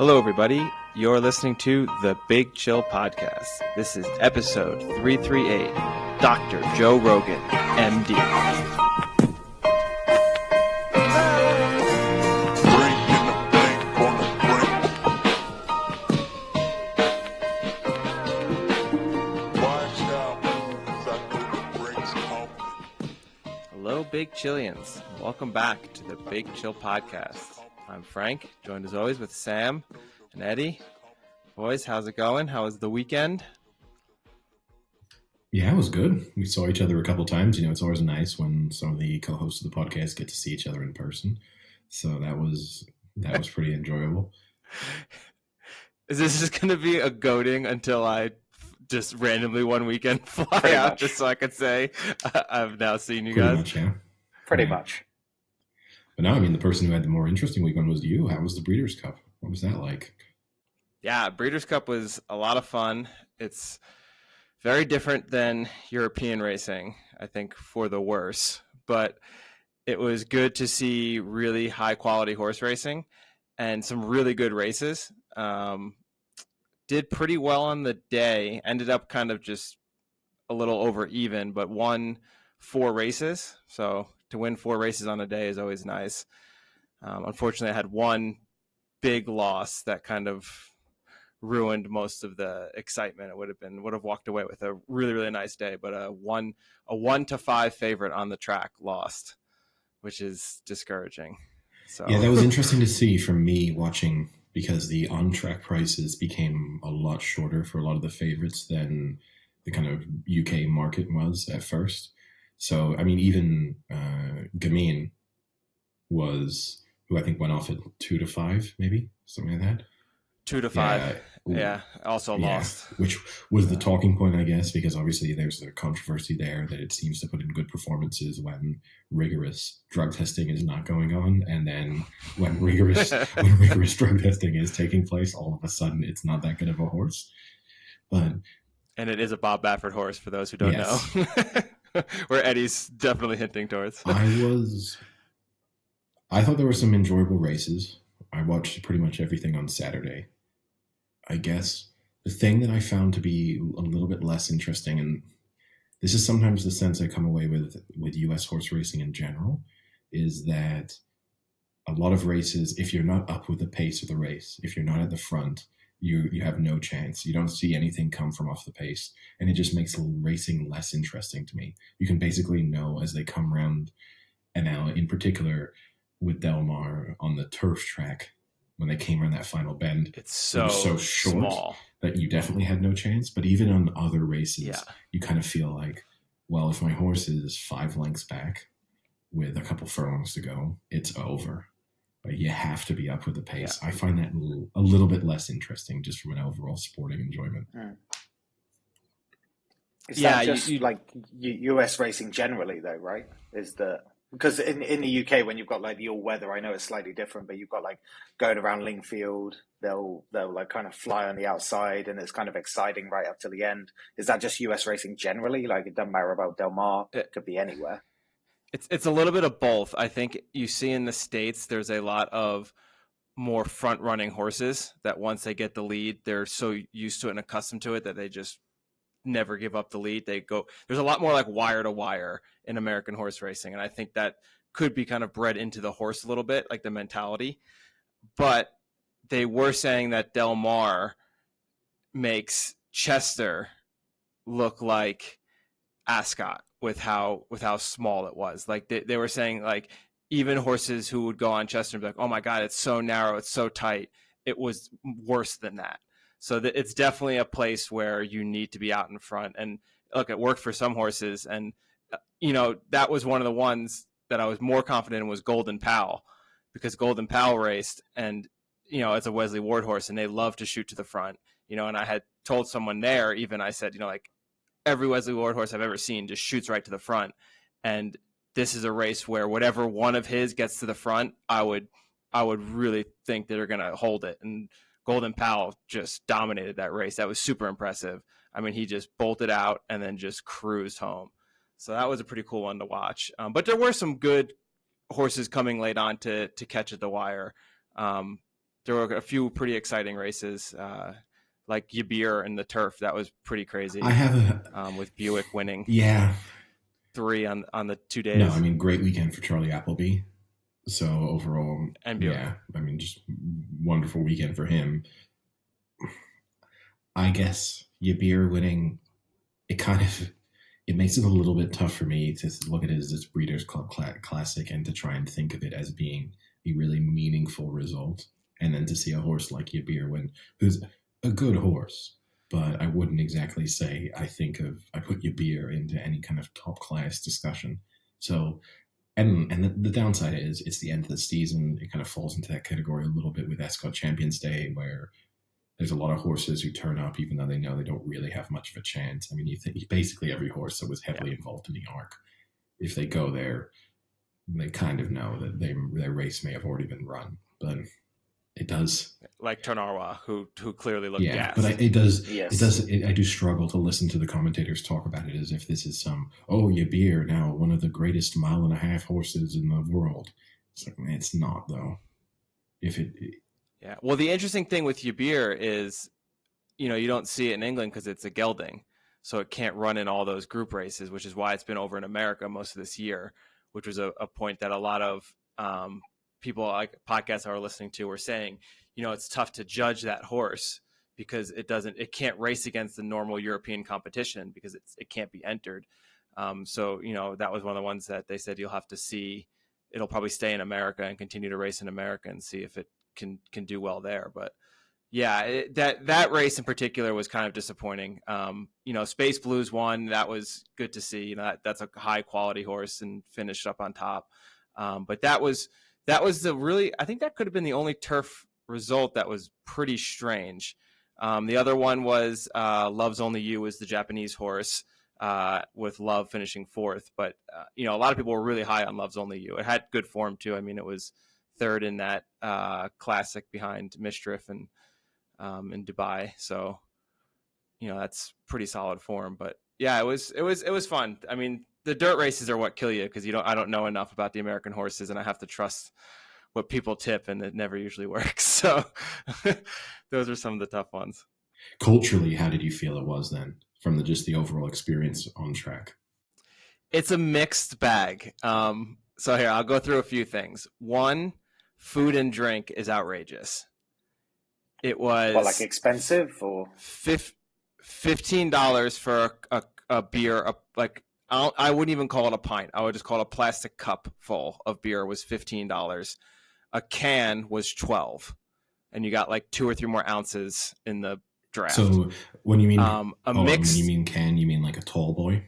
Hello, everybody. You're listening to the Big Chill Podcast. This is episode 338. Dr. Joe Rogan, MD. Hello, Big Chillians. Welcome back to the Big Chill Podcast. I'm Frank, joined as always with Sam and Eddie. Boys, how's it going? How was the weekend? Yeah, it was good. We saw each other a couple times. You know, it's always nice when some of the co-hosts of the podcast get to see each other in person. So that was pretty enjoyable. Is this just going to be a goading until I just randomly one weekend fly out just so I could say I've now seen you guys? Much, yeah. Pretty much. But no, I mean, the person who had the more interesting weekend was you. How was the Breeders' Cup? What was that like? Yeah, Breeders' Cup was a lot of fun. It's very different than European racing, I think, for the worse. But it was good to see really high-quality horse racing and some really good races. Did pretty well on the day. Ended up kind of just a little over even, but won 4 races. So to win 4 races on a day is always nice. Unfortunately, I had one big loss that kind of ruined most of the excitement. It would have walked away with a really, really nice day, but a 1-5 favorite on the track lost, which is discouraging. So yeah, that was interesting to see from me watching, because the on-track prices became a lot shorter for a lot of the favorites than the kind of UK market was at first. So, I mean, even Gamine was, who I think went off at 2-5, maybe something like that. 2-5. Yeah. Also lost. Which was the talking point, I guess, because obviously there's a controversy there that it seems to put in good performances when rigorous drug testing is not going on, and then when rigorous drug testing is taking place, all of a sudden it's not that good of a horse. And it is a Bob Baffert horse, for those who don't know. Where Eddie's definitely hinting towards. I thought there were some enjoyable races. I watched pretty much everything on Saturday. I guess the thing that I found to be a little bit less interesting, and this is sometimes the sense I come away with US horse racing in general, is that a lot of races, if you're not up with the pace of the race, if you're not at the front, you have no chance. You don't see anything come from off the pace, and it just makes racing less interesting to me. You can basically know as they come around, and now in particular with Del Mar on the turf track, when they came around that final bend, it was so short small that you definitely had no chance. But even on other races, you kind of feel like, well, if my horse is 5 lengths back with a couple furlongs to go, it's over. But you have to be up with the pace. I find that a little bit less interesting, just from an overall sporting enjoyment. Is that just like US racing generally, though, right? Because in the UK, when you've got like the all weather, I know it's slightly different, but you've got like going around Lingfield, they'll like kind of fly on the outside, and it's kind of exciting right up to the end. Is that just US racing generally? Like, it doesn't matter about Del Mar; it could be anywhere. It's a little bit of both. I think you see in the States, there's a lot of more front running horses that once they get the lead, they're so used to it and accustomed to it that they just never give up the lead. There's a lot more like wire to wire in American horse racing. And I think that could be kind of bred into the horse a little bit, like the mentality. But they were saying that Del Mar makes Chester look like Ascot with how small it was. Like they were saying, like, even horses who would go on Chester and be like, oh my God, it's so narrow, it's so tight. It was worse than that. So it's definitely a place where you need to be out in front. And look, it worked for some horses. And, that was one of the ones that I was more confident in was Golden Powell, because Golden Powell raced and, it's a Wesley Ward horse and they love to shoot to the front, and I had told someone there, even I said, like every Wesley Ward horse I've ever seen just shoots right to the front. And this is a race where whatever one of his gets to the front, I would really think that they're going to hold it. And Golden Powell just dominated that race. That was super impressive. I mean, he just bolted out and then just cruised home. So that was a pretty cool one to watch. But there were some good horses coming late on to catch at the wire. there were a few pretty exciting races, like Yabir and the Turf. That was pretty crazy. I have with Buick winning 3 on the 2 days. No, I mean, great weekend for Charlie Appleby. So overall, and Buick. yeah, I mean, just wonderful weekend for him. I guess Yabir winning, it makes it a little bit tough for me to look at it as this Breeders' Club Classic and to try and think of it as being a really meaningful result. And then to see a horse like Yabir win, who's a good horse, but I wouldn't exactly say I put Yabir into any kind of top class discussion. So, and the downside is it's the end of the season. It kind of falls into that category a little bit with Ascot Champions Day, where there's a lot of horses who turn up even though they know they don't really have much of a chance. I mean, you think basically every horse that was heavily involved in the ARC, if they go there, they kind of know that their race may have already been run, but it does. Like Tarnawa, who clearly looked gassed. But it does. Yes. I do struggle to listen to the commentators talk about it as if this is Yabir, now one of the greatest 1.5 mile horses in the world. It's like, man, it's not though. Yeah. Well, the interesting thing with Yabir is, you don't see it in England because it's a gelding, so it can't run in all those group races, which is why it's been over in America most of this year, which was a point that a lot of people like podcasts I were listening to were saying, it's tough to judge that horse because it can't race against the normal European competition because it can't be entered. So, that was one of the ones that they said you'll have to see. It'll probably stay in America and continue to race in America and see if it can do well there. But yeah, that race in particular was kind of disappointing. Space Blues won. That was good to see. That's a high quality horse and finished up on top. But that was I think that could have been the only turf result that was pretty strange. The other one was Love's Only You was the Japanese horse, with Love finishing 4th. But, a lot of people were really high on Love's Only You. It had good form too. I mean, it was 3rd in that classic behind Mischief and in Dubai. So, that's pretty solid form. But yeah, it was fun. I mean, the dirt races are what kill you because I don't know enough about the American horses and I have to trust what people tip and it never usually works. So those are some of the tough ones. Culturally, how did you feel it was then from the overall experience on track? It's a mixed bag. So here, I'll go through a few things. One, food and drink is outrageous. It was expensive or $15 for a beer, I wouldn't even call it a pint. I would just call it a plastic cup full of beer was $15. A can was $12, and you got like 2 or 3 more ounces in the draft. So when you mean mix, when you mean can, you mean like a tall boy,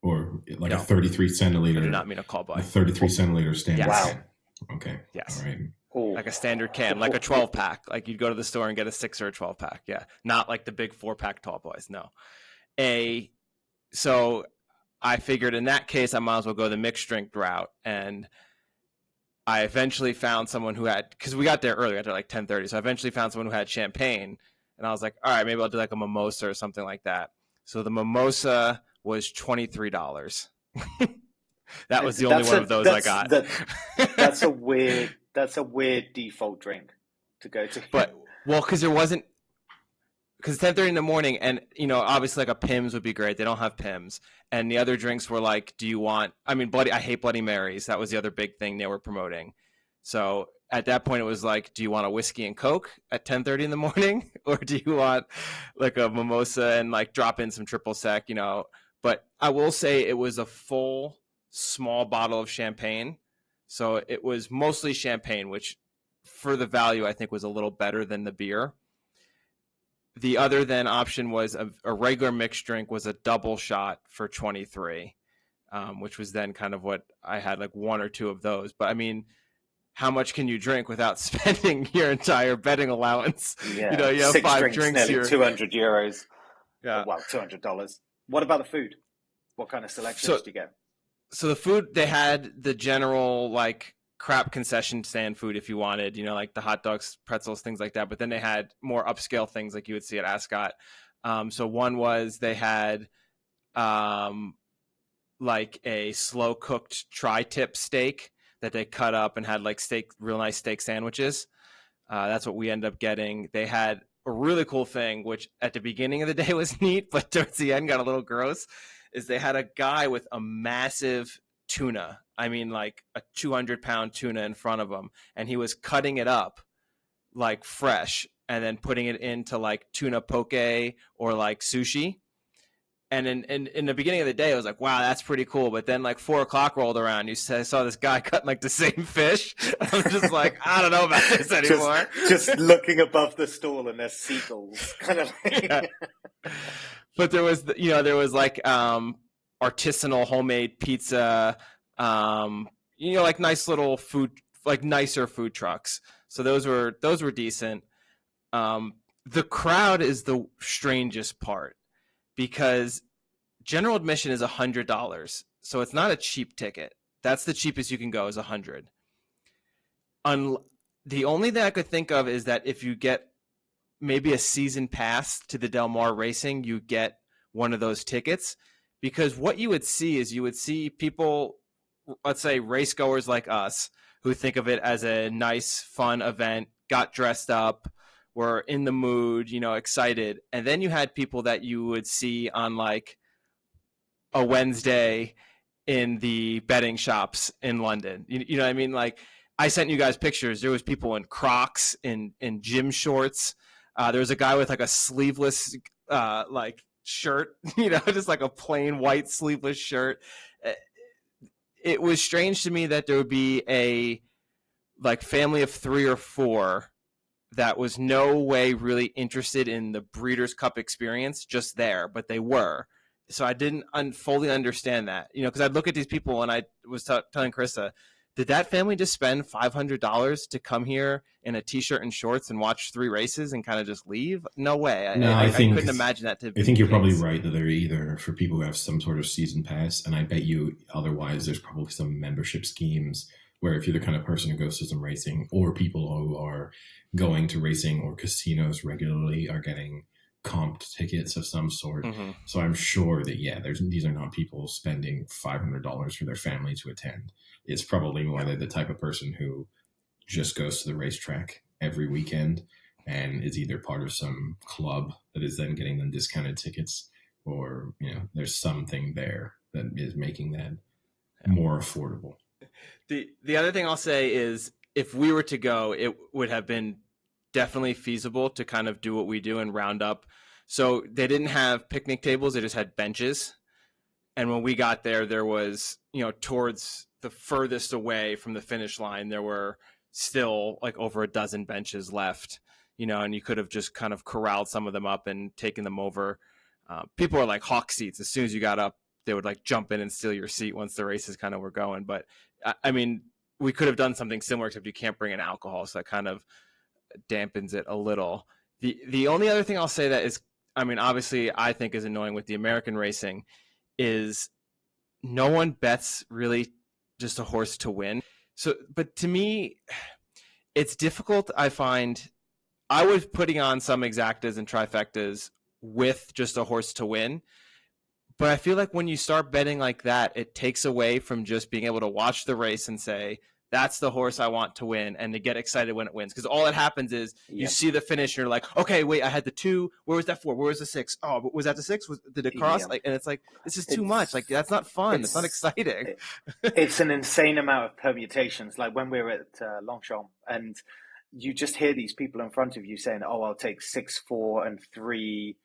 or like a 33 centiliter? I do not mean a tall boy. A 33 centiliter standard. Yes. Can. Okay. Yes. All right. Cool. Like a standard can, like a 12 pack. Like you'd go to the store and get a 6 or a 12 pack. Yeah, not like the big 4-pack tall boys. No. So I figured in that case, I might as well go the mixed drink route. And I eventually found someone who had, because we got there early, got there like 10:30. So I eventually found someone who had champagne. And I was like, all right, maybe I'll do like a mimosa or something like that. So the mimosa was $23. That was the only one of those I got. That's a weird default drink to go to. But, because because 10:30 in the morning, and obviously like a Pimm's would be great. They don't have Pimm's, and the other drinks were like, do you want? I mean, I hate Bloody Marys. That was the other big thing they were promoting. So at that point, it was like, do you want a whiskey and Coke at 10:30 in the morning, or do you want like a mimosa and like drop in some triple sec? But I will say it was a full small bottle of champagne, so it was mostly champagne, which for the value I think was a little better than the beer. The other then option was a regular mixed drink was a double shot for $23, which was then kind of what I had, like 1 or 2 of those. But I mean, how much can you drink without spending your entire betting allowance? Yeah, you have 6 5 drinks, nearly here. €200. Yeah, well, $200. What about the food? What kind of selections do you get? So the food, they had the general like crap concession stand food if you wanted, like the hot dogs, pretzels, things like that. But then they had more upscale things like you would see at Ascot. So one was they had like a slow cooked tri-tip steak that they cut up and had like real nice steak sandwiches. That's what we ended up getting. They had a really cool thing, which at the beginning of the day was neat, but towards the end got a little gross, is they had a guy with a massive tuna. I mean, like a 200-pound tuna in front of him, and he was cutting it up like fresh and then putting it into like tuna poke or like sushi. And in the beginning of the day, I was like, wow, that's pretty cool. But then like 4 o'clock rolled around. I saw this guy cutting like the same fish. I'm just like, I don't know about this anymore. Just looking above the stall and there's seagulls kind of thing. Yeah. But there was, there was like artisanal homemade pizza, like nice little food, like nicer food trucks. So those were decent. The crowd is the strangest part, because general admission is $100, so it's not a cheap ticket. That's the cheapest you can go, is $100. The only thing I could think of is that if you get maybe a season pass to the Del Mar Racing, you get one of those tickets, because what you would see is people, let's say race goers like us, who think of it as a nice, fun event, got dressed up, were in the mood, excited. And then you had people that you would see on like a Wednesday in the betting shops in London. You know what I mean? Like, I sent you guys pictures. There was people in Crocs, in gym shorts. There was a guy with like a sleeveless like shirt, just like a plain white sleeveless shirt. It was strange to me that there would be a like family of 3 or 4 that was no way really interested in the Breeders' Cup experience, just there, but they were. So I didn't fully understand that, because I'd look at these people and I was telling Krista, did that family just spend $500 to come here in a t-shirt and shorts and watch 3 races and kind of just leave? No way. No, I couldn't imagine that to be I think you're the case. probably right that they're either for people who have some sort of season pass, and I bet you otherwise there's probably some membership schemes where if you're the kind of person who goes to some racing, or people who are going to racing or casinos regularly are getting comped tickets of some sort. Mm-hmm. So I'm sure that, these are not people spending $500 for their family to attend. It's probably more the type of person who just goes to the racetrack every weekend and is either part of some club that is then getting them discounted tickets, or, there's something there that is making that more affordable. The other thing I'll say is, if we were to go, it would have been definitely feasible to kind of do what we do and round up. So they didn't have picnic tables, they just had benches. And when we got there was, towards the furthest away from the finish line, there were still like over a dozen benches left, and you could have just kind of corralled some of them up and taken them over. People are like hawk seats. As soon as you got up, they would like jump in and steal your seat once the races kind of were going. But I mean, we could have done something similar, except you can't bring in alcohol. So that kind of dampens it a little. The only other thing I'll say that is, obviously I think is annoying with the American racing is no one bets really just a horse to win. So, but to me, it's difficult. I find I was putting on some exactas and trifectas with just a horse to win. But I feel like when you start betting like that, it takes away from just being able to watch the race and say, that's the horse I want to win, and to get excited when it wins. Because all that happens is you see the finish and you're like, okay, wait, I had the 2. Where was that 4? Where was the 6? Oh, was that the 6? Did it cross? Yeah. And it's like, this is too much. Like, that's not fun. It's not exciting. It's an insane amount of permutations. Like when we were at Longchamp, and you just hear these people in front of you saying, oh, I'll take 6, 4, and 3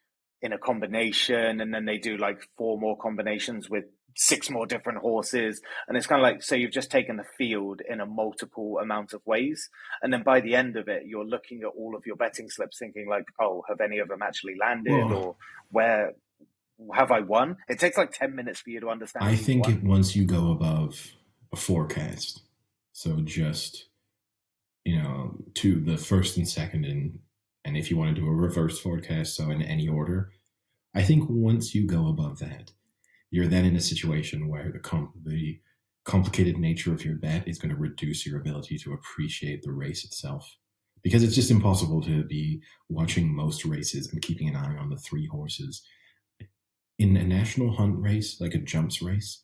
in a combination, and then they do like 4 more combinations with 6 more different horses, and it's kind of like, so you've just taken the field in a multiple amount of ways, and then by the end of it you're looking at all of your betting slips thinking like, oh, have any of them actually landed, or where have I won? It takes like 10 minutes for you to understand. I think once you go above a forecast, so just to the first and second, and if you want to do a reverse forecast, so in any order, I think once you go above that, you're then in a situation where the complicated nature of your bet is going to reduce your ability to appreciate the race itself. Because it's just impossible to be watching most races and keeping an eye on the 3 horses. In a national hunt race, like a jumps race,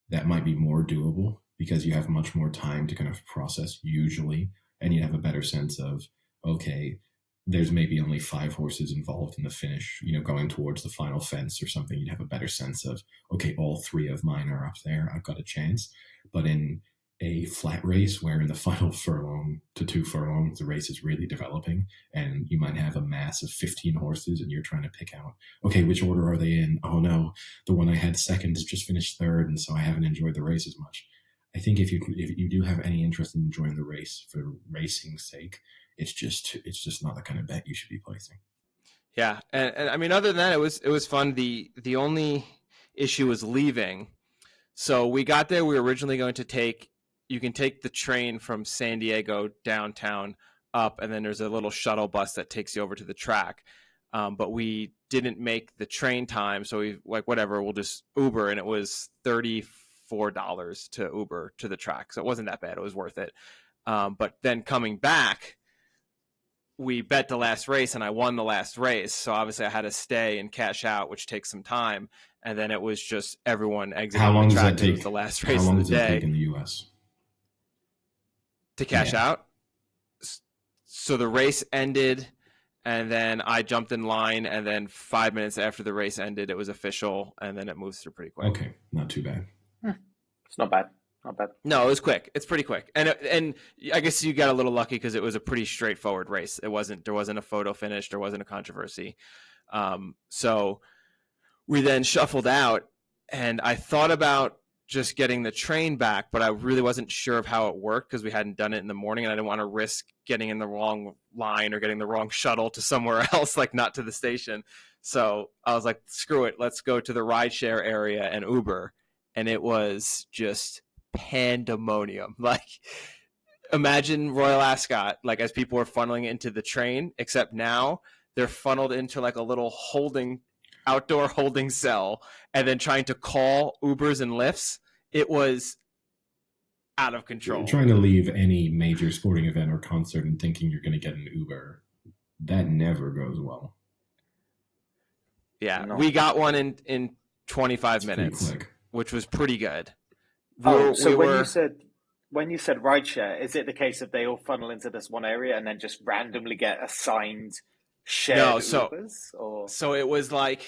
that might be more doable because you have much more time to kind of process usually, and you have a better sense of, okay, there's maybe only 5 horses involved in the finish, going towards the final fence or something, you'd have a better sense of, okay, all 3 of mine are up there, I've got a chance. But in a flat race where in the final furlong to 2 furlongs, the race is really developing and you might have a mass of 15 horses and you're trying to pick out, okay, which order are they in? Oh no, the one I had second has just finished third, and so I haven't enjoyed the race as much. I think if you do have any interest in enjoying the race for racing's sake, it's just not the kind of bet you should be placing. Yeah, and I mean, other than that, it was fun. The only issue was leaving. So we got there. We were originally going to you can take the train from San Diego downtown up, and then there's a little shuttle bus that takes you over to the track. But we didn't make the train time, so we like whatever. We'll just Uber, and it was $34 to Uber to the track, so it wasn't that bad. It was worth it. But then coming back, we bet the last race and I won the last race. So obviously I had to stay and cash out, which takes some time. And then it was just everyone exiting How long the does track. that take? It was the last race How long of does the that day take in the US? to cash out. So the race ended and then I jumped in line. And then 5 minutes after the race ended, it was official. And then it moves through pretty quick. Okay. Not too bad. It's not bad. Not bad. No, it was quick. It's pretty quick. And I guess you got a little lucky because it was a pretty straightforward race. There wasn't a photo finish. There wasn't a controversy. So we then shuffled out and I thought about just getting the train back, but I really wasn't sure of how it worked because we hadn't done it in the morning and I didn't want to risk getting in the wrong line or getting the wrong shuttle to somewhere else, like not to the station. So I was like, screw it. Let's go to the rideshare area and Uber. And it was just pandemonium. Like imagine Royal Ascot, like as people were funneling into the train, except now they're funneled into like a little outdoor holding cell and then trying to call Ubers and Lyfts. It was out of control. You're trying to leave any major sporting event or concert and thinking you're going to get an Uber. That never goes well. Yeah, no. We got one in 25 minutes, which was pretty good. When you said rideshare, is it the case that they all funnel into this one area and then just randomly get assigned shared Ubers? Or? So it was like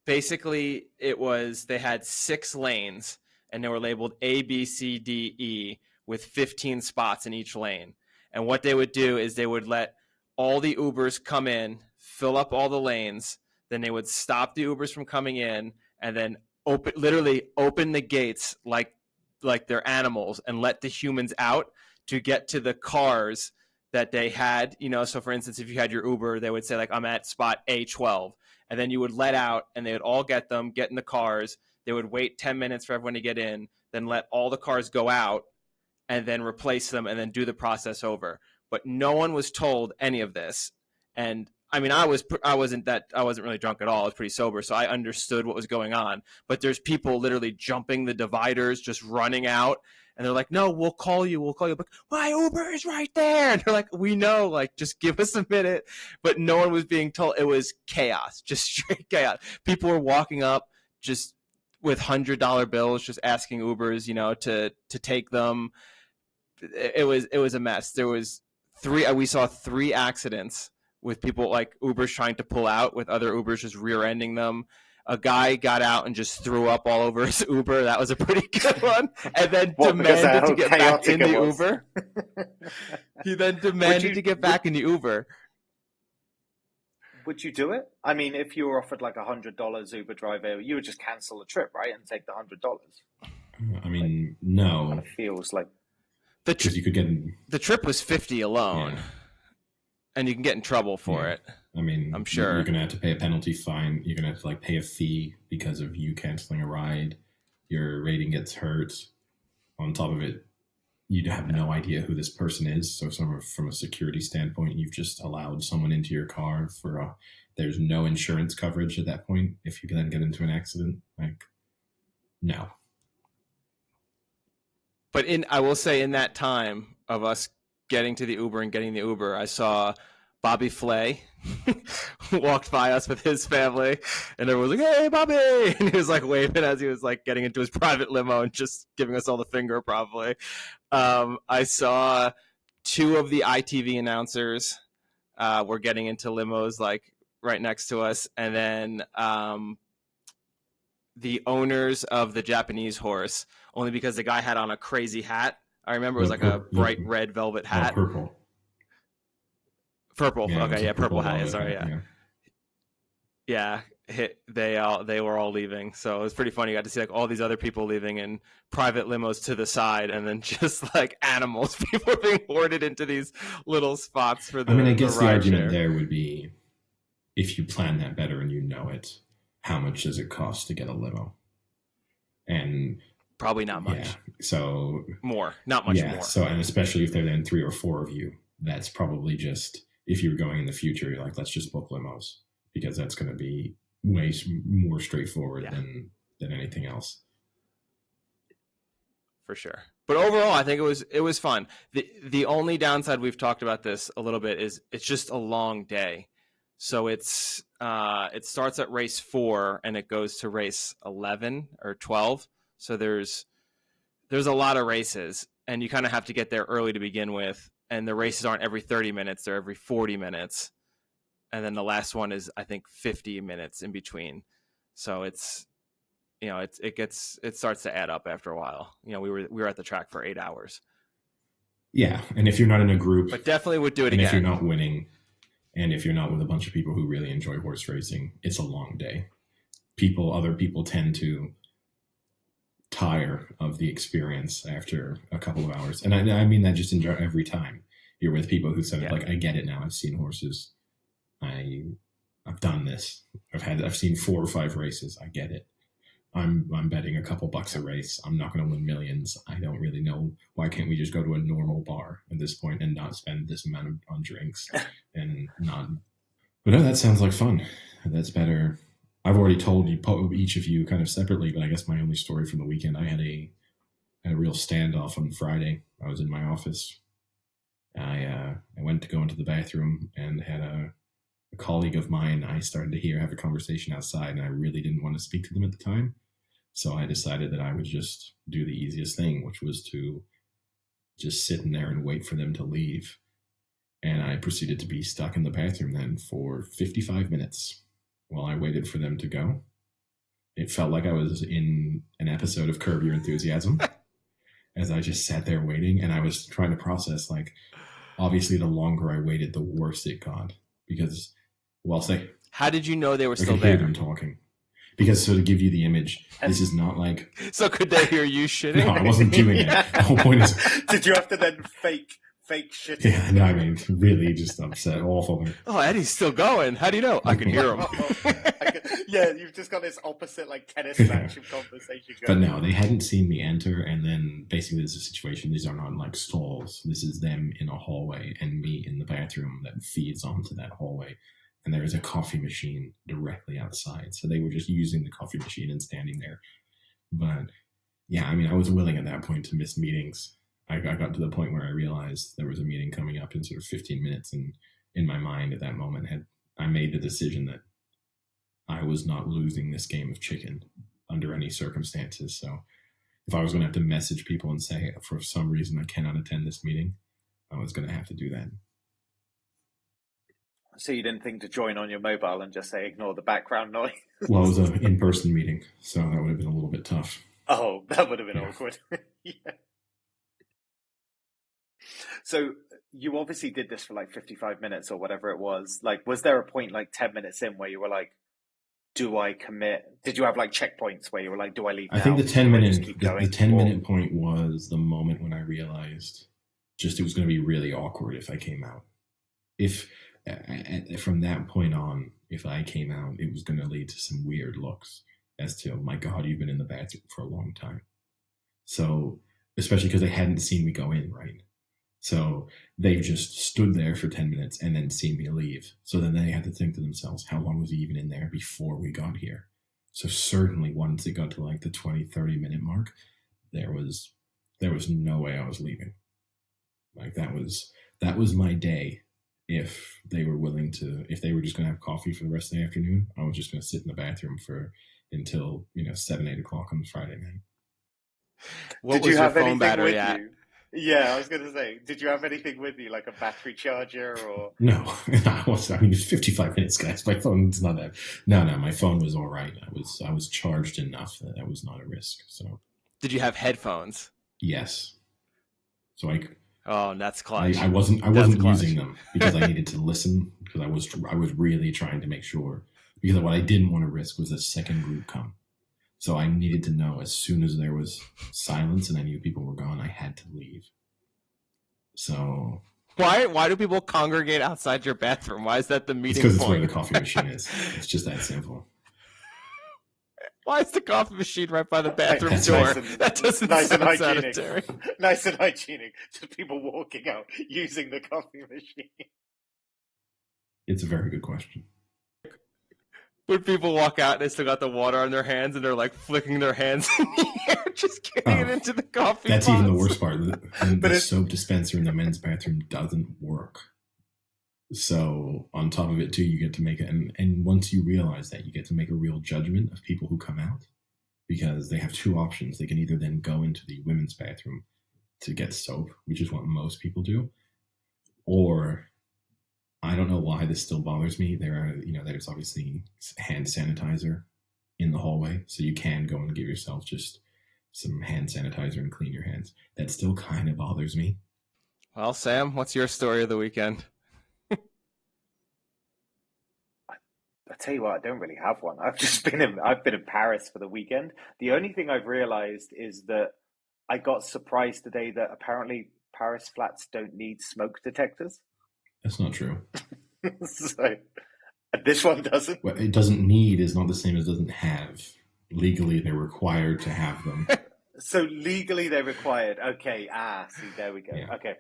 basically they had 6 lanes and they were labeled A, B, C, D, E with 15 spots in each lane. And what they would do is they would let all the Ubers come in, fill up all the lanes, then they would stop the Ubers from coming in and then literally open the gates like they're animals and let the humans out to get to the cars that they had, so for instance, if you had your Uber, they would say like, I'm at spot A12 and then you would let out and they would all get in the cars. They would wait 10 minutes for everyone to get in, then let all the cars go out and then replace them and then do the process over. But no one was told any of this. And I mean, I wasn't really drunk at all. I was pretty sober, so I understood what was going on. But there's people literally jumping the dividers, just running out, and they're like, "No, we'll call you. But my Uber is right there." And they're like, "We know. Like, just give us a minute." But no one was being told. It was chaos, just straight chaos. People were walking up just with $100 bills, just asking Ubers, to take them. It was a mess. We saw 3 accidents with people like Ubers trying to pull out with other Ubers just rear-ending them. A guy got out and just threw up all over his Uber. That was a pretty good one. And then demanded to get back in the Uber. He then demanded to get back in the Uber. Would you do it? I mean, if you were offered like $100 Uber driver, you would just cancel the trip, right? And take the $100. I mean, no. It kind of feels like... you could get the trip was $50 alone. Yeah. And you can get in trouble for it. I mean, I'm sure you're going to have to pay a penalty fine. You're going to have to like pay a fee because of you canceling a ride. Your rating gets hurt. On top of it, you have no idea who this person is. So from a security standpoint, you've just allowed someone into your car there's no insurance coverage at that point. If you can then get into an accident, like, no. But I will say in that time of us getting to the Uber and getting the Uber, I saw Bobby Flay walked by us with his family and everyone was like, "Hey, Bobby!" And he was like waving as he was like getting into his private limo and just giving us all the finger probably. I saw 2 of the ITV announcers were getting into limos like right next to us, and then the owners of the Japanese horse, only because the guy had on a crazy hat. I remember it was like a bright red velvet hat. Purple. Yeah, okay, yeah, purple hat. velvet Sorry, hat, yeah. They were all leaving, so it was pretty funny. You got to see like all these other people leaving in private limos to the side, and then just like animals, people being hoarded into these little spots for the. I mean, I guess the argument share. there would be, if you plan that better and you know it, how much does it cost to get a limo? And probably not much. Yeah, so not much more. So, and especially if there are then 3 or 4 of you, that's probably just, if you're going in the future, you're like, let's just book limos, because that's going to be way more straightforward than anything else. For sure. But overall, I think it was fun. The only downside, we've talked about this a little bit, is it's just a long day. So it starts at race 4 and it goes to race 11 or 12. So there's a lot of races, and you kind of have to get there early to begin with. And the races aren't every 30 minutes; they're every 40 minutes. And then the last one is, I think, 50 minutes in between. So it's, it starts to add up after a while. We were at the track for 8 hours. Yeah, and if you're not in a group, but definitely would do it again. If you're not winning, and if you're not with a bunch of people who really enjoy horse racing, it's a long day. Other people tend to tire of the experience after a couple of hours, and I mean that just every time you're with people who said, like, I get it now. I've seen horses. I've done this. I've seen 4 or 5 races. I get it. I'm betting a couple bucks a race. I'm not going to win millions. I don't really know. Why can't we just go to a normal bar at this point and not spend this amount on drinks and not? But no, that sounds like fun. That's better. I've already told you, each of you, kind of separately, but I guess my only story from the weekend, I had a real standoff on Friday. I was in my office. I went to go into the bathroom and had a colleague of mine I started to have a conversation outside, and I really didn't want to speak to them at the time. So I decided that I would just do the easiest thing, which was to just sit in there and wait for them to leave. And I proceeded to be stuck in the bathroom then for 55 minutes while I waited for them to go. It felt like I was in an episode of Curb Your Enthusiasm as I just sat there waiting, and I was trying to process, like, obviously the longer I waited, the worse it got. Because, how did you know they were still there? I could hear them talking. Because, so to give you the image, this is not like... So could they hear you shitting? No, I wasn't doing it. The whole point is... Did you have to then fake shitting? Yeah, no, I mean, really just upset, awful. Oh, Eddie's still going. How do you know? I can hear him. Yeah, you've just got this opposite, like, tennis match of conversation going. But no, they hadn't seen me enter, and then basically there's a situation. These are not like stalls. This is them in a hallway and me in the bathroom that feeds onto that hallway. And there is a coffee machine directly outside. So they were just using the coffee machine and standing there. But yeah, I mean, I was willing at that point to miss meetings. I got to the point where I realized there was a meeting coming up in sort of 15 minutes. And in my mind at that moment, I made the decision that I was not losing this game of chicken under any circumstances. So if I was going to have to message people and say, for some reason, I cannot attend this meeting, I was going to have to do that. So you didn't think to join on your mobile and just say, ignore the background noise? Well, it was an in-person meeting, so that would have been a little bit tough. Oh, that would have been awkward. Yeah. So you obviously did this for like 55 minutes or whatever it was. Like, was there a point like 10 minutes in where you were like, do I commit? Did you have like checkpoints where you were like, do I leave now? I think the 10-minute point was the moment when I realized just it was going to be really awkward if I came out. From that point on, if I came out, it was going to lead to some weird looks as to, oh my God, you've been in the bathroom for a long time. So, especially because they hadn't seen me go in, right? So they just stood there for 10 minutes and then seen me leave. So then they had to think to themselves, how long was he even in there before we got here? So certainly once it got to like the 20, 30-minute mark, there was no way I was leaving. Like that was my day. If they were if they were just going to have coffee for the rest of the afternoon, I was just going to sit in the bathroom until 7, 8 o'clock on Friday night. Did you have your phone battery at? Yeah, I was going to say, did you have anything with you, like a battery charger or? No, I mean, it's 55 minutes, guys. My phone's not that. No, my phone was all right. I was charged enough that was not a risk. So Did you have headphones? yes. So Oh, that's clutch. I wasn't Clutch. using them because I needed to listen because I was really trying to make sure because what I didn't want to risk was a second group come. So I needed to know as soon as there was silence and I knew people were gone, I had to leave. So Why do people congregate outside your bathroom? Why is that the meeting because point? it's where the coffee machine is. It's just that simple. Why is the coffee machine right by the bathroom door? That doesn't sound sanitary. Nice and hygienic. Just people walking out using the coffee machine. It's a very good question. When people walk out, they still got the water on their hands, and they're like flicking their hands in the air, just getting it into the coffee. That's pots. even the worst part. The soap dispenser in the men's bathroom doesn't work. So on top of it too, you get to make it, and once you realize that, you get to make a real judgment of people who come out because they have two options. They can either then go into the women's bathroom to get soap, which is what most people do, or I don't know why this still bothers me. There's obviously hand sanitizer in the hallway, so you can go and give yourself just some hand sanitizer and clean your hands. That still kind of bothers me. Well, Sam, what's your story of the weekend? I tell you what, I don't really have one. I've been in Paris for the weekend. The only thing I've realized is that I got surprised today that apparently Paris flats don't need smoke detectors. That's not true. So this one doesn't. What it doesn't need is not the same as doesn't have. Legally, they're required to have them. So legally, they're required. Okay. See, there we go. Yeah. Okay.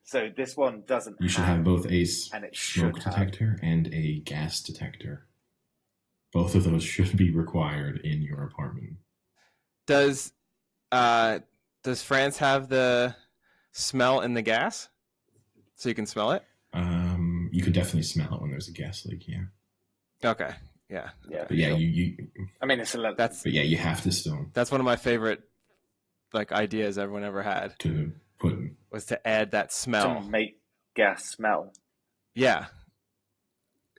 So this one doesn't. You should have both a smoke detector and a gas detector. Both of those should be required in your apartment. Does France have the smell in the gas, so you can smell it? You can definitely smell it when there's a gas leak. Yeah. Okay. Yeah. But yeah, sure. you. I mean, it's a lot. But yeah, you have to still. That's one of my favorite, ideas everyone ever had. To put. Was to add that smell. To make gas smell. Yeah.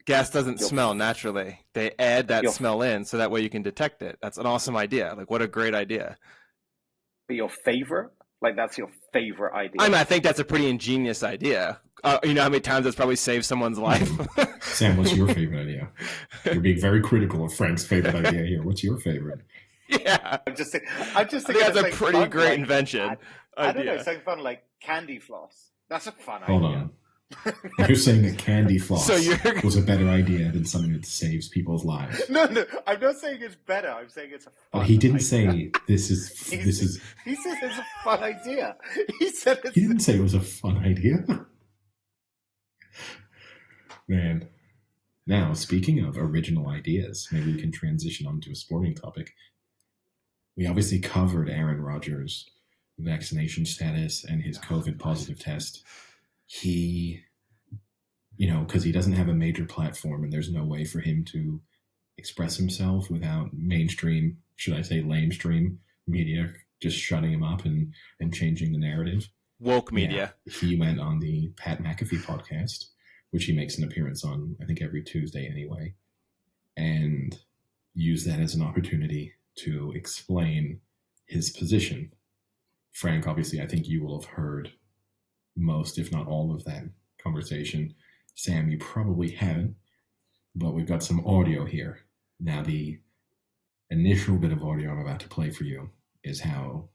Gas doesn't smell naturally. They add that smell in so that way you can detect it. That's an awesome idea. What a great idea. But your favorite? That's your favorite idea? I think that's a pretty ingenious idea. You know how many times that's probably saved someone's life? Sam, what's your favorite idea? You're being very critical of Frank's favorite idea here. What's your favorite? Yeah. I'm just thinking that's a pretty great invention. I don't know, something fun like candy floss. That's a fun idea. Hold on. You're saying that candy floss was a better idea than something that saves people's lives. No, I'm not saying it's better. I'm saying it's a fun he didn't idea. Say this is. He says it's a fun idea. He didn't say it was a fun idea. Man. Now, speaking of original ideas, maybe we can transition onto a sporting topic. We obviously covered Aaron Rodgers' vaccination status and his COVID positive test. He, because he doesn't have a major platform and there's no way for him to express himself without mainstream, should I say lamestream media just shutting him up and changing the narrative. Woke media. Yeah, he went on the Pat McAfee podcast, which he makes an appearance on, I think, every Tuesday anyway, and used that as an opportunity to explain his position. Frank, obviously, I think you will have heard most, if not all, of that conversation. Sam, you probably haven't, but we've got some audio here. Now, the initial bit of audio I'm about to play for you is how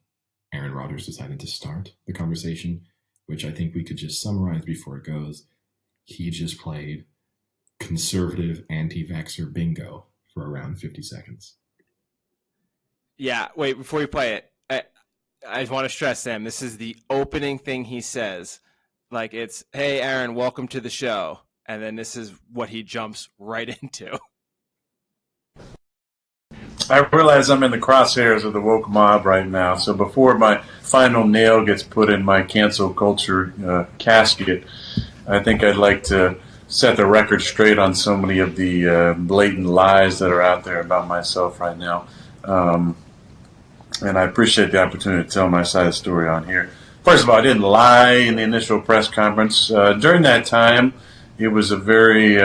Aaron Rodgers decided to start the conversation, which I think we could just summarize before it goes. He just played conservative anti-vaxxer bingo for around 50 seconds. Yeah, wait, before you play it, I just want to stress, Sam, this is the opening thing he says. It's, hey, Aaron, welcome to the show. And then this is what he jumps right into. I realize I'm in the crosshairs of the woke mob right now. So before my final nail gets put in my cancel culture casket, I think I'd like to set the record straight on so many of the blatant lies that are out there about myself right now. And I appreciate the opportunity to tell my side of the story on here. first of all, I didn't lie in the initial press conference. During that time, it was a very,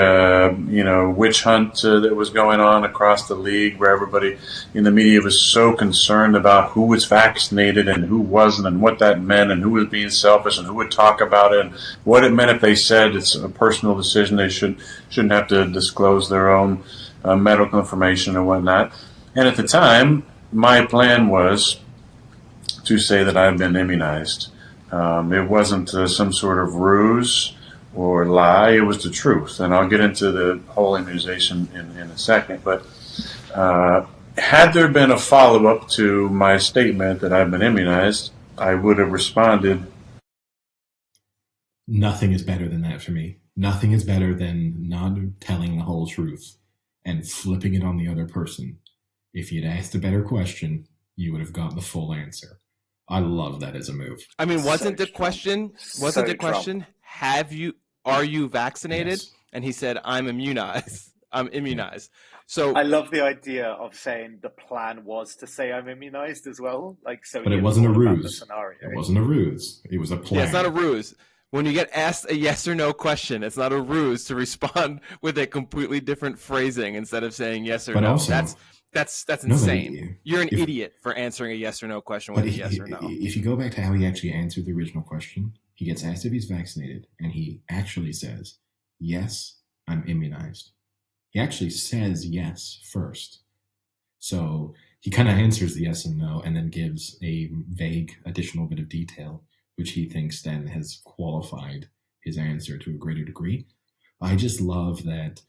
witch hunt that was going on across the league, where everybody in the media was so concerned about who was vaccinated and who wasn't, and what that meant, and who was being selfish, and who would talk about it, and what it meant if they said it's a personal decision. They shouldn't have to disclose their own medical information and whatnot. And at the time, my plan was to say that I've been immunized. It wasn't some sort of ruse or lie. It was the truth. And I'll get into the whole immunization in a second. But had there been a follow-up to my statement that I've been immunized, I would have responded. Nothing is better than that for me. Nothing is better than not telling the whole truth and flipping it on the other person. If you'd asked a better question, you would have got the full answer. I love that as a move. I mean, wasn't the question, are you vaccinated? Yes. And he said, I'm immunized. I'm immunized. So I love the idea of saying the plan was to say I'm immunized as well. But it wasn't a ruse. Scenario. It wasn't a ruse. It was a plan. Yeah, it's not a ruse. When you get asked a yes or no question, it's not a ruse to respond with a completely different phrasing instead of saying yes or no. Also, that's insane. You're an idiot for answering a yes or no question with a yes or no. If you go back to how he actually answered the original question, he gets asked if he's vaccinated, and he actually says, yes, I'm immunized. He actually says yes first. So he kind of answers the yes and no, and then gives a vague additional bit of detail, which he thinks then has qualified his answer to a greater degree. I just love that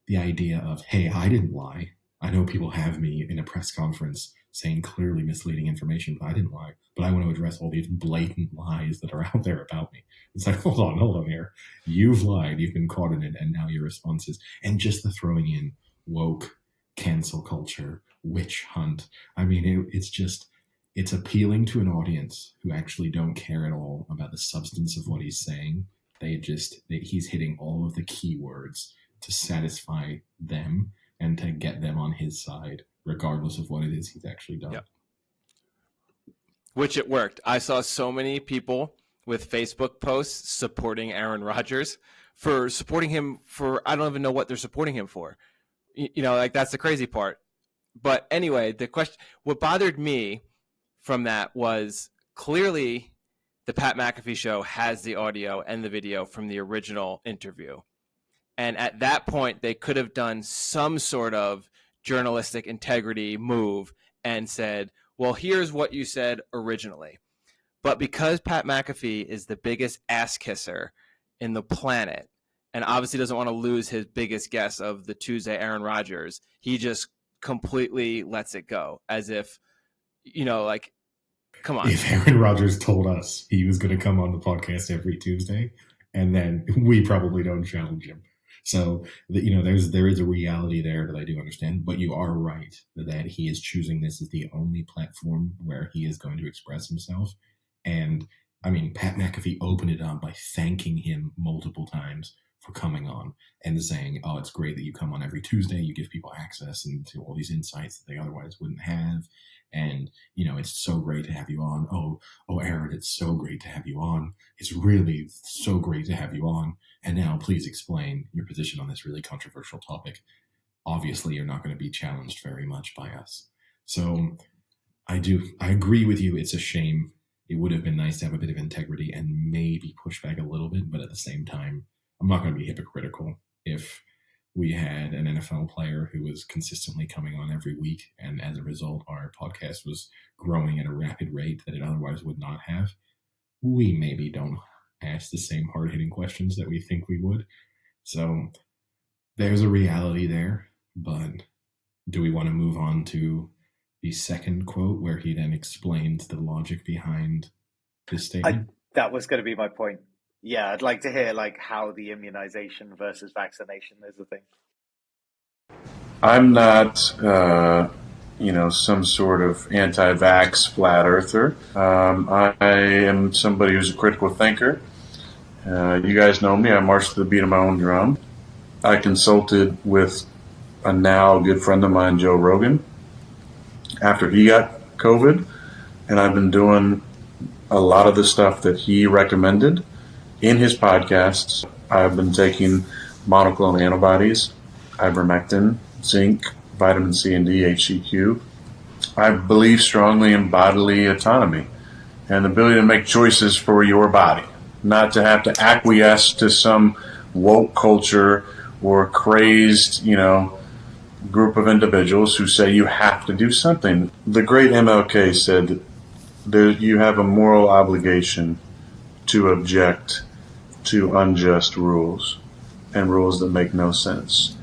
the idea of, hey, I didn't lie. I know people have me in a press conference saying clearly misleading information, but I didn't lie. But I want to address all these blatant lies that are out there about me. It's like, hold on here. You've lied. You've been caught in it. And now your response is, and just the throwing in woke, cancel culture, witch hunt. I mean, it's appealing to an audience who actually don't care at all about the substance of what he's saying. He's hitting all of the keywords to satisfy them and to get them on his side, regardless of what it is he's actually done. Yep. Which it worked. I saw so many people with Facebook posts supporting Aaron Rodgers for supporting him for, I don't even know what they're supporting him for. That's the crazy part. But anyway, the question, what bothered me from that was clearly the Pat McAfee show has the audio and the video from the original interview. And at that point, they could have done some sort of journalistic integrity move and said, well, here's what you said originally. But because Pat McAfee is the biggest ass kisser in the planet and obviously doesn't want to lose his biggest guest of the Tuesday, Aaron Rodgers, he just completely lets it go as if, come on. If Aaron Rodgers told us he was going to come on the podcast every Tuesday, and then we probably don't challenge him. So, there is a reality there that I do understand, but you are right that he is choosing this as the only platform where he is going to express himself. And I mean, Pat McAfee opened it up by thanking him multiple times for coming on and saying, oh, it's great that you come on every Tuesday. You give people access into all these insights that they otherwise wouldn't have. And, it's so great to have you on. Oh, Aaron, it's so great to have you on. It's really so great to have you on. And now please explain your position on this really controversial topic. Obviously, you're not going to be challenged very much by us. So I agree with you. It's a shame. It would have been nice to have a bit of integrity and maybe push back a little bit. But at the same time, I'm not going to be hypocritical if we had an NFL player who was consistently coming on every week, and as a result, our podcast was growing at a rapid rate that it otherwise would not have. We maybe don't ask the same hard-hitting questions that we think we would. So there's a reality there, but do we want to move on to the second quote where he then explains the logic behind his statement? That was going to be my point. Yeah, I'd like to hear how the immunization versus vaccination is a thing. I'm not, some sort of anti-vax flat earther. I am somebody who's a critical thinker. You guys know me. I march to the beat of my own drum. I consulted with a now good friend of mine, Joe Rogan, after he got COVID, and I've been doing a lot of the stuff that he recommended in his podcasts. I've been taking monoclonal antibodies, ivermectin, zinc, vitamin C and D, HCQ. I believe strongly in bodily autonomy and the ability to make choices for your body, not to have to acquiesce to some woke culture or crazed, group of individuals who say you have to do something. The great MLK said that you have a moral obligation to object to unjust rules and rules that make no sense.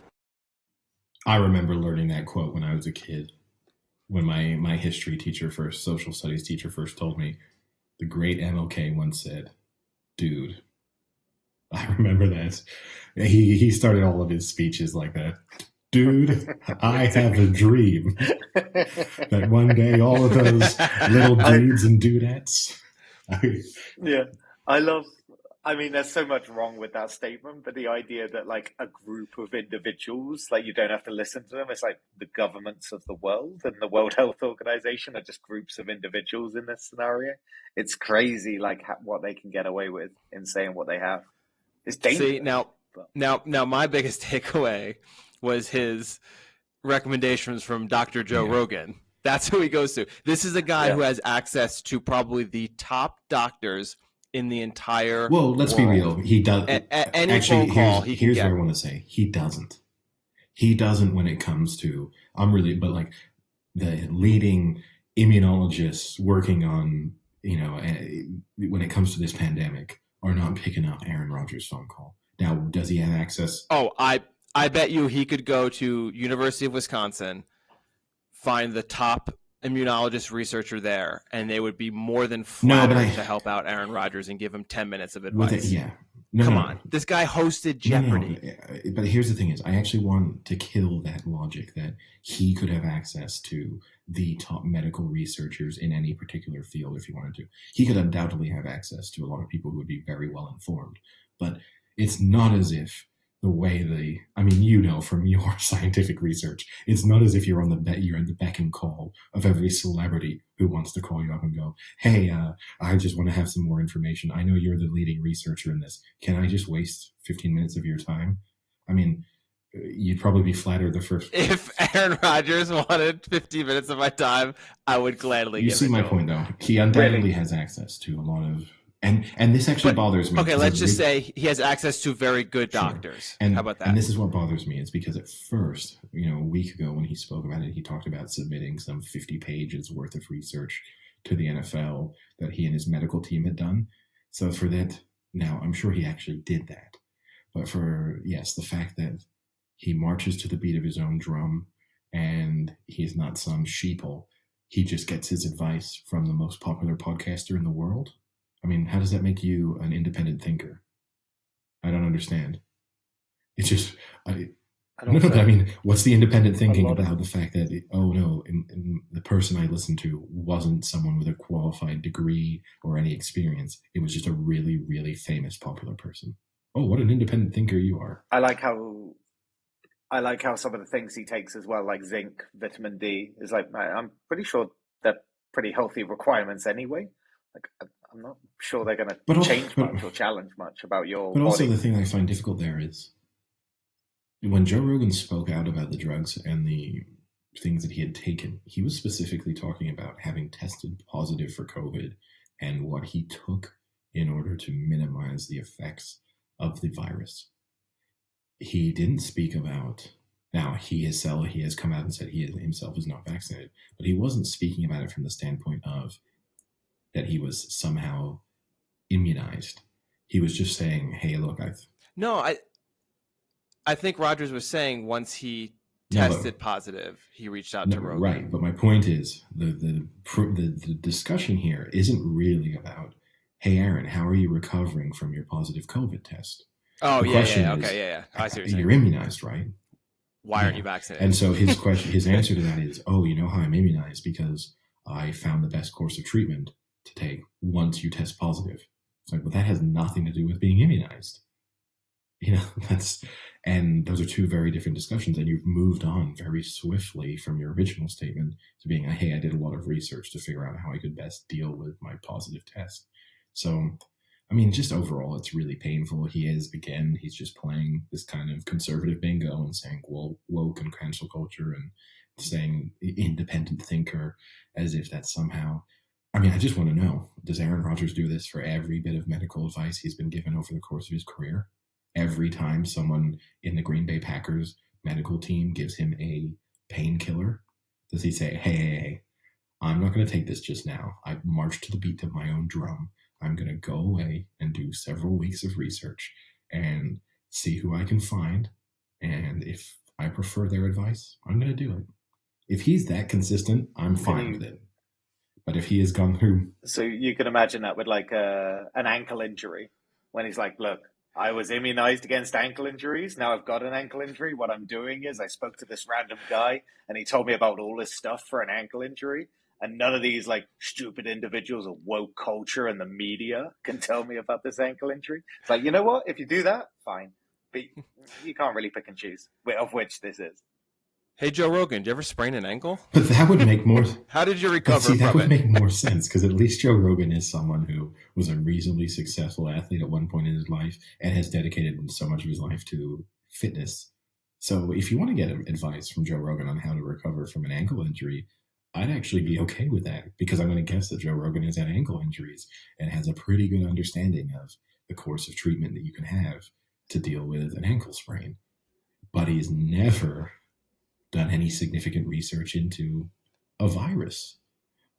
I remember learning that quote when I was a kid, when my history teacher first, social studies teacher first told me. The great MLK once said, dude. I remember that. He started all of his speeches like that. Dude, I have a dream that one day all of those little dudes and dudettes. Yeah, I mean, there's so much wrong with that statement, but the idea that like a group of individuals, like you don't have to listen to them, it's like the governments of the world and the World Health Organization are just groups of individuals in this scenario. It's crazy, like what they can get away with in saying what they have. It's dangerous. See, now, my biggest takeaway was his recommendations from Dr. Joe Rogan. That's who he goes to. This is a guy who has access to probably the top doctors in the entire Well, let's world. be real. He does. Any Actually, phone call here's what I want to say. He doesn't. He doesn't when it comes to, but like the leading immunologists working on, when it comes to this pandemic, are not picking up Aaron Rodgers' phone call. Now, does he have access? Oh, I bet you he could go to University of Wisconsin, find the top immunologist researcher there, and they would be more than flattered to help out Aaron Rodgers and give him 10 minutes of advice. Come on. This guy hosted Jeopardy. But here's the thing is, I actually want to kill that logic that he could have access to the top medical researchers in any particular field if he wanted to. He could undoubtedly have access to a lot of people who would be very well informed. But it's not as if the way from your scientific research, it's not as if you're at the beck and call of every celebrity who wants to call you up and go, hey, I just want to have some more information. I know you're the leading researcher in this. Can I just waste 15 minutes of your time? I mean, you'd probably be flattered the first. If Aaron Rodgers wanted 15 minutes of my time, I would gladly give it to him. You see my point, though. He undoubtedly has access to a lot of... And this actually bothers me. Okay, let's just say he has access to very good doctors. And, how about that? And this is what bothers me. It's because at first, a week ago when he spoke about it, he talked about submitting some 50 pages worth of research to the NFL that he and his medical team had done. So for that, now I'm sure he actually did that. But the fact that he marches to the beat of his own drum and he's not some sheeple, he just gets his advice from the most popular podcaster in the world. I mean, how does that make you an independent thinker? I don't understand. It's just, I mean, what's the independent thinking about the fact that, the person I listened to wasn't someone with a qualified degree or any experience. It was just a really, really famous, popular person. Oh, what an independent thinker you are. I like how some of the things he takes as well, like zinc, vitamin D, is like, I'm pretty sure they're pretty healthy requirements anyway. Like, I'm not sure they're going to change much or challenge much about your body. But also the thing I find difficult there is when Joe Rogan spoke out about the drugs and the things that he had taken, he was specifically talking about having tested positive for COVID and what he took in order to minimize the effects of the virus. He didn't speak about... Now, he has come out and said he himself is not vaccinated, but he wasn't speaking about it from the standpoint of that he was somehow immunized. He was just saying, hey, look, I think Rodgers was saying once he tested positive, he reached out to Rogan. Right, but my point is, the discussion here isn't really about, hey, Aaron, how are you recovering from your positive COVID test? Oh, the yeah. I see what you're saying. You're immunized, right? Why aren't you vaccinated? And so his answer to that is, you know how I'm immunized? Because I found the best course of treatment to take once you test positive. It's like, well, that has nothing to do with being immunized. And those are two very different discussions, and you've moved on very swiftly from your original statement to being, hey, I did a lot of research to figure out how I could best deal with my positive test. So, I mean, just overall, it's really painful. He's just playing this kind of conservative bingo and saying woke and cancel culture and saying independent thinker as if that's somehow. I mean, I just want to know, does Aaron Rodgers do this for every bit of medical advice he's been given over the course of his career? Every time someone in the Green Bay Packers medical team gives him a painkiller, does he say, hey, I'm not going to take this just now. I marched to the beat of my own drum. I'm going to go away and do several weeks of research and see who I can find. And if I prefer their advice, I'm going to do it. If he's that consistent, I'm fine with it. But if he has gone through... So you can imagine that with like an ankle injury, when he's like, look, I was immunized against ankle injuries. Now I've got an ankle injury. What I'm doing is I spoke to this random guy and he told me about all this stuff for an ankle injury. And none of these like stupid individuals of woke culture and the media can tell me about this ankle injury. It's like, you know what? If you do that, fine. But you can't really pick and choose of which this is. Hey, Joe Rogan, did you ever sprain an ankle? But that would make more... How did you recover from it? That would make more sense, because at least Joe Rogan is someone who was a reasonably successful athlete at one point in his life and has dedicated so much of his life to fitness. So if you want to get advice from Joe Rogan on how to recover from an ankle injury, I'd actually be okay with that, because I'm going to guess that Joe Rogan has had ankle injuries and has a pretty good understanding of the course of treatment that you can have to deal with an ankle sprain. But he's never done any significant research into a virus.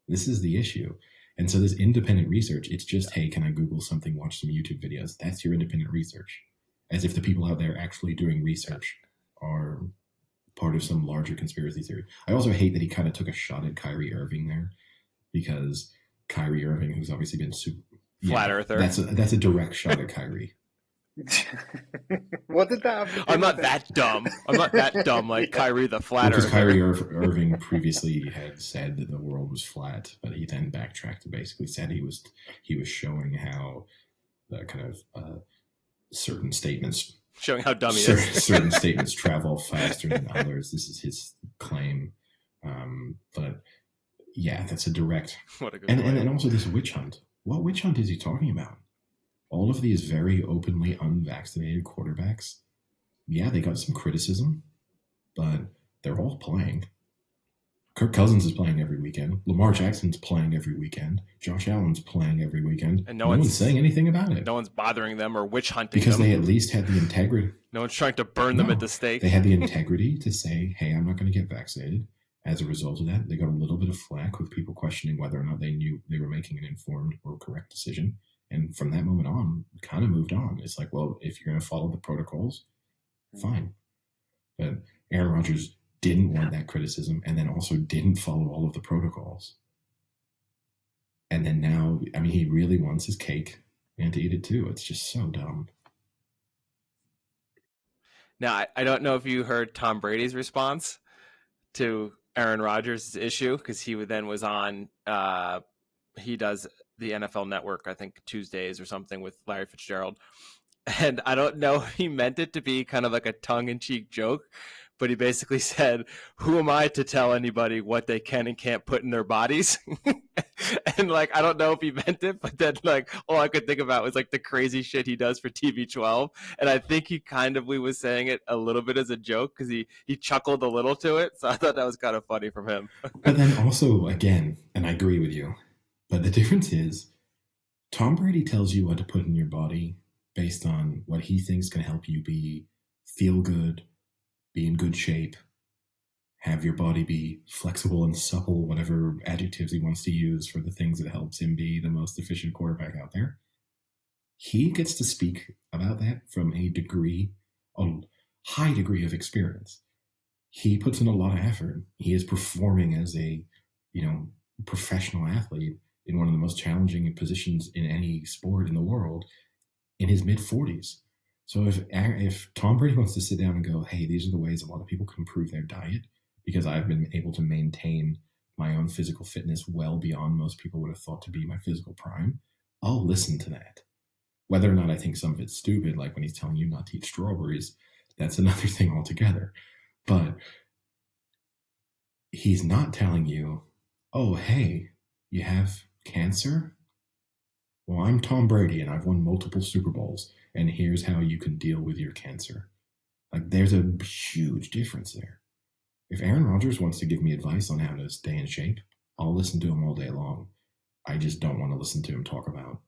This is the issue. And so this independent research, it's just, hey, can I Google something, watch some YouTube videos? That's your independent research. As if the people out there actually doing research are part of some larger conspiracy theory. I also hate that he kind of took a shot at Kyrie Irving there, because Kyrie Irving, who's obviously been flat earther. That's a direct shot at Kyrie. What did that have to do I'm not that dumb. I'm not that dumb like Kyrie the flat earther. Because Kyrie Irving previously had said that the world was flat, but he then backtracked and basically said he was showing how the kind of certain statements, showing how dumb he is. Certain statements travel faster than others. This is his claim. But yeah, that's a direct. What a good and also this witch hunt. What witch hunt is he talking about? All of these very openly unvaccinated quarterbacks, yeah, they got some criticism, but they're all playing. Kirk Cousins is playing every weekend. Lamar Jackson's playing every weekend. Josh Allen's playing every weekend. And no one's saying anything about it. No one's bothering them or witch hunting because them. They at least had the integrity. No one's trying to burn them at the stake. They had the integrity to say, hey, I'm not going to get vaccinated. As a result of that, they got a little bit of flack with people questioning whether or not they knew they were making an informed or correct decision. And from that moment on, kind of moved on. It's like, well, if you're going to follow the protocols, fine. But Aaron Rodgers didn't want that criticism, and then also didn't follow all of the protocols. And then now, I mean, he really wants his cake and to eat it too. It's just so dumb. Now, I don't know if you heard Tom Brady's response to Aaron Rodgers' issue, because he then was on, he does the NFL Network, I think Tuesdays or something, with Larry Fitzgerald. And I don't know if he meant it to be kind of like a tongue-in-cheek joke, but he basically said, who am I to tell anybody what they can and can't put in their bodies? And like, I don't know if he meant it, but then like, all I could think about was like the crazy shit he does for TB12. And I think he was saying it a little bit as a joke, because he chuckled a little to it. So I thought that was kind of funny from him. But then also, again, and I agree with you, but the difference is Tom Brady tells you what to put in your body based on what he thinks can help you feel good, be in good shape, have your body be flexible and supple, whatever adjectives he wants to use for the things that helps him be the most efficient quarterback out there. He gets to speak about that from a high degree of experience. He puts in a lot of effort. He is performing as a, professional athlete in one of the most challenging positions in any sport in the world in his mid-40s. So if Tom Brady wants to sit down and go, hey, these are the ways a lot of people can improve their diet because I've been able to maintain my own physical fitness well beyond most people would have thought to be my physical prime, I'll listen to that. Whether or not I think some of it's stupid, like when he's telling you not to eat strawberries, that's another thing altogether. But he's not telling you, oh, hey, you have cancer? Well, I'm Tom Brady and I've won multiple Super Bowls, and here's how you can deal with your cancer. Like, there's a huge difference there. If Aaron Rodgers wants to give me advice on how to stay in shape, I'll listen to him all day long. I just don't want to listen to him talk about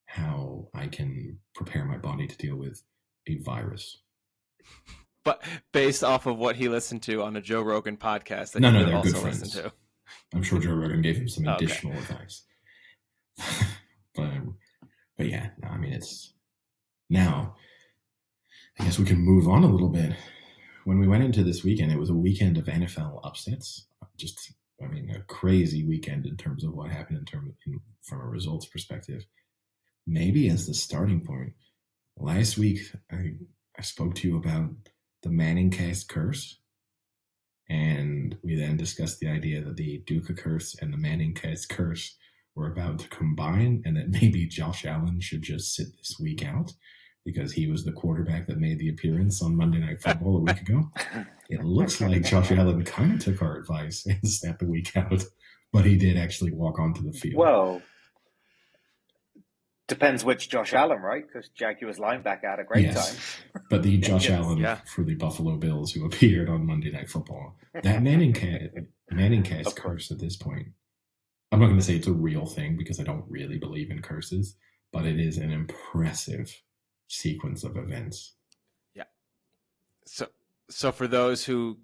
how I can prepare my body to deal with a virus. But based off of what he listened to on a Joe Rogan podcast that No, he no, could they're also good friends. listen to. I'm sure Joe Rogan gave him some Okay. additional advice. but yeah, no, I mean, it's now. I guess we can move on a little bit. When we went into this weekend, it was a weekend of NFL upsets. Just, I mean, a crazy weekend in terms of what happened from a results perspective. Maybe as the starting point, last week I spoke to you about the Manning cast curse, and we then discussed the idea that the Duca curse and the Manning cast curse were about to combine, and that maybe Josh Allen should just sit this week out because he was the quarterback that made the appearance on Monday Night Football a week ago. It looks like Josh Allen kind of took our advice and sat the week out, but he did actually walk onto the field. Well, depends which Josh Allen, right? Because Jaguars linebacker had a great time. But the Josh Yes, Allen yeah. for the Buffalo Bills who appeared on Monday Night Football. That Manning cast curse at this point, I'm not going to say it's a real thing because I don't really believe in curses, but it is an impressive sequence of events. Yeah. So for those who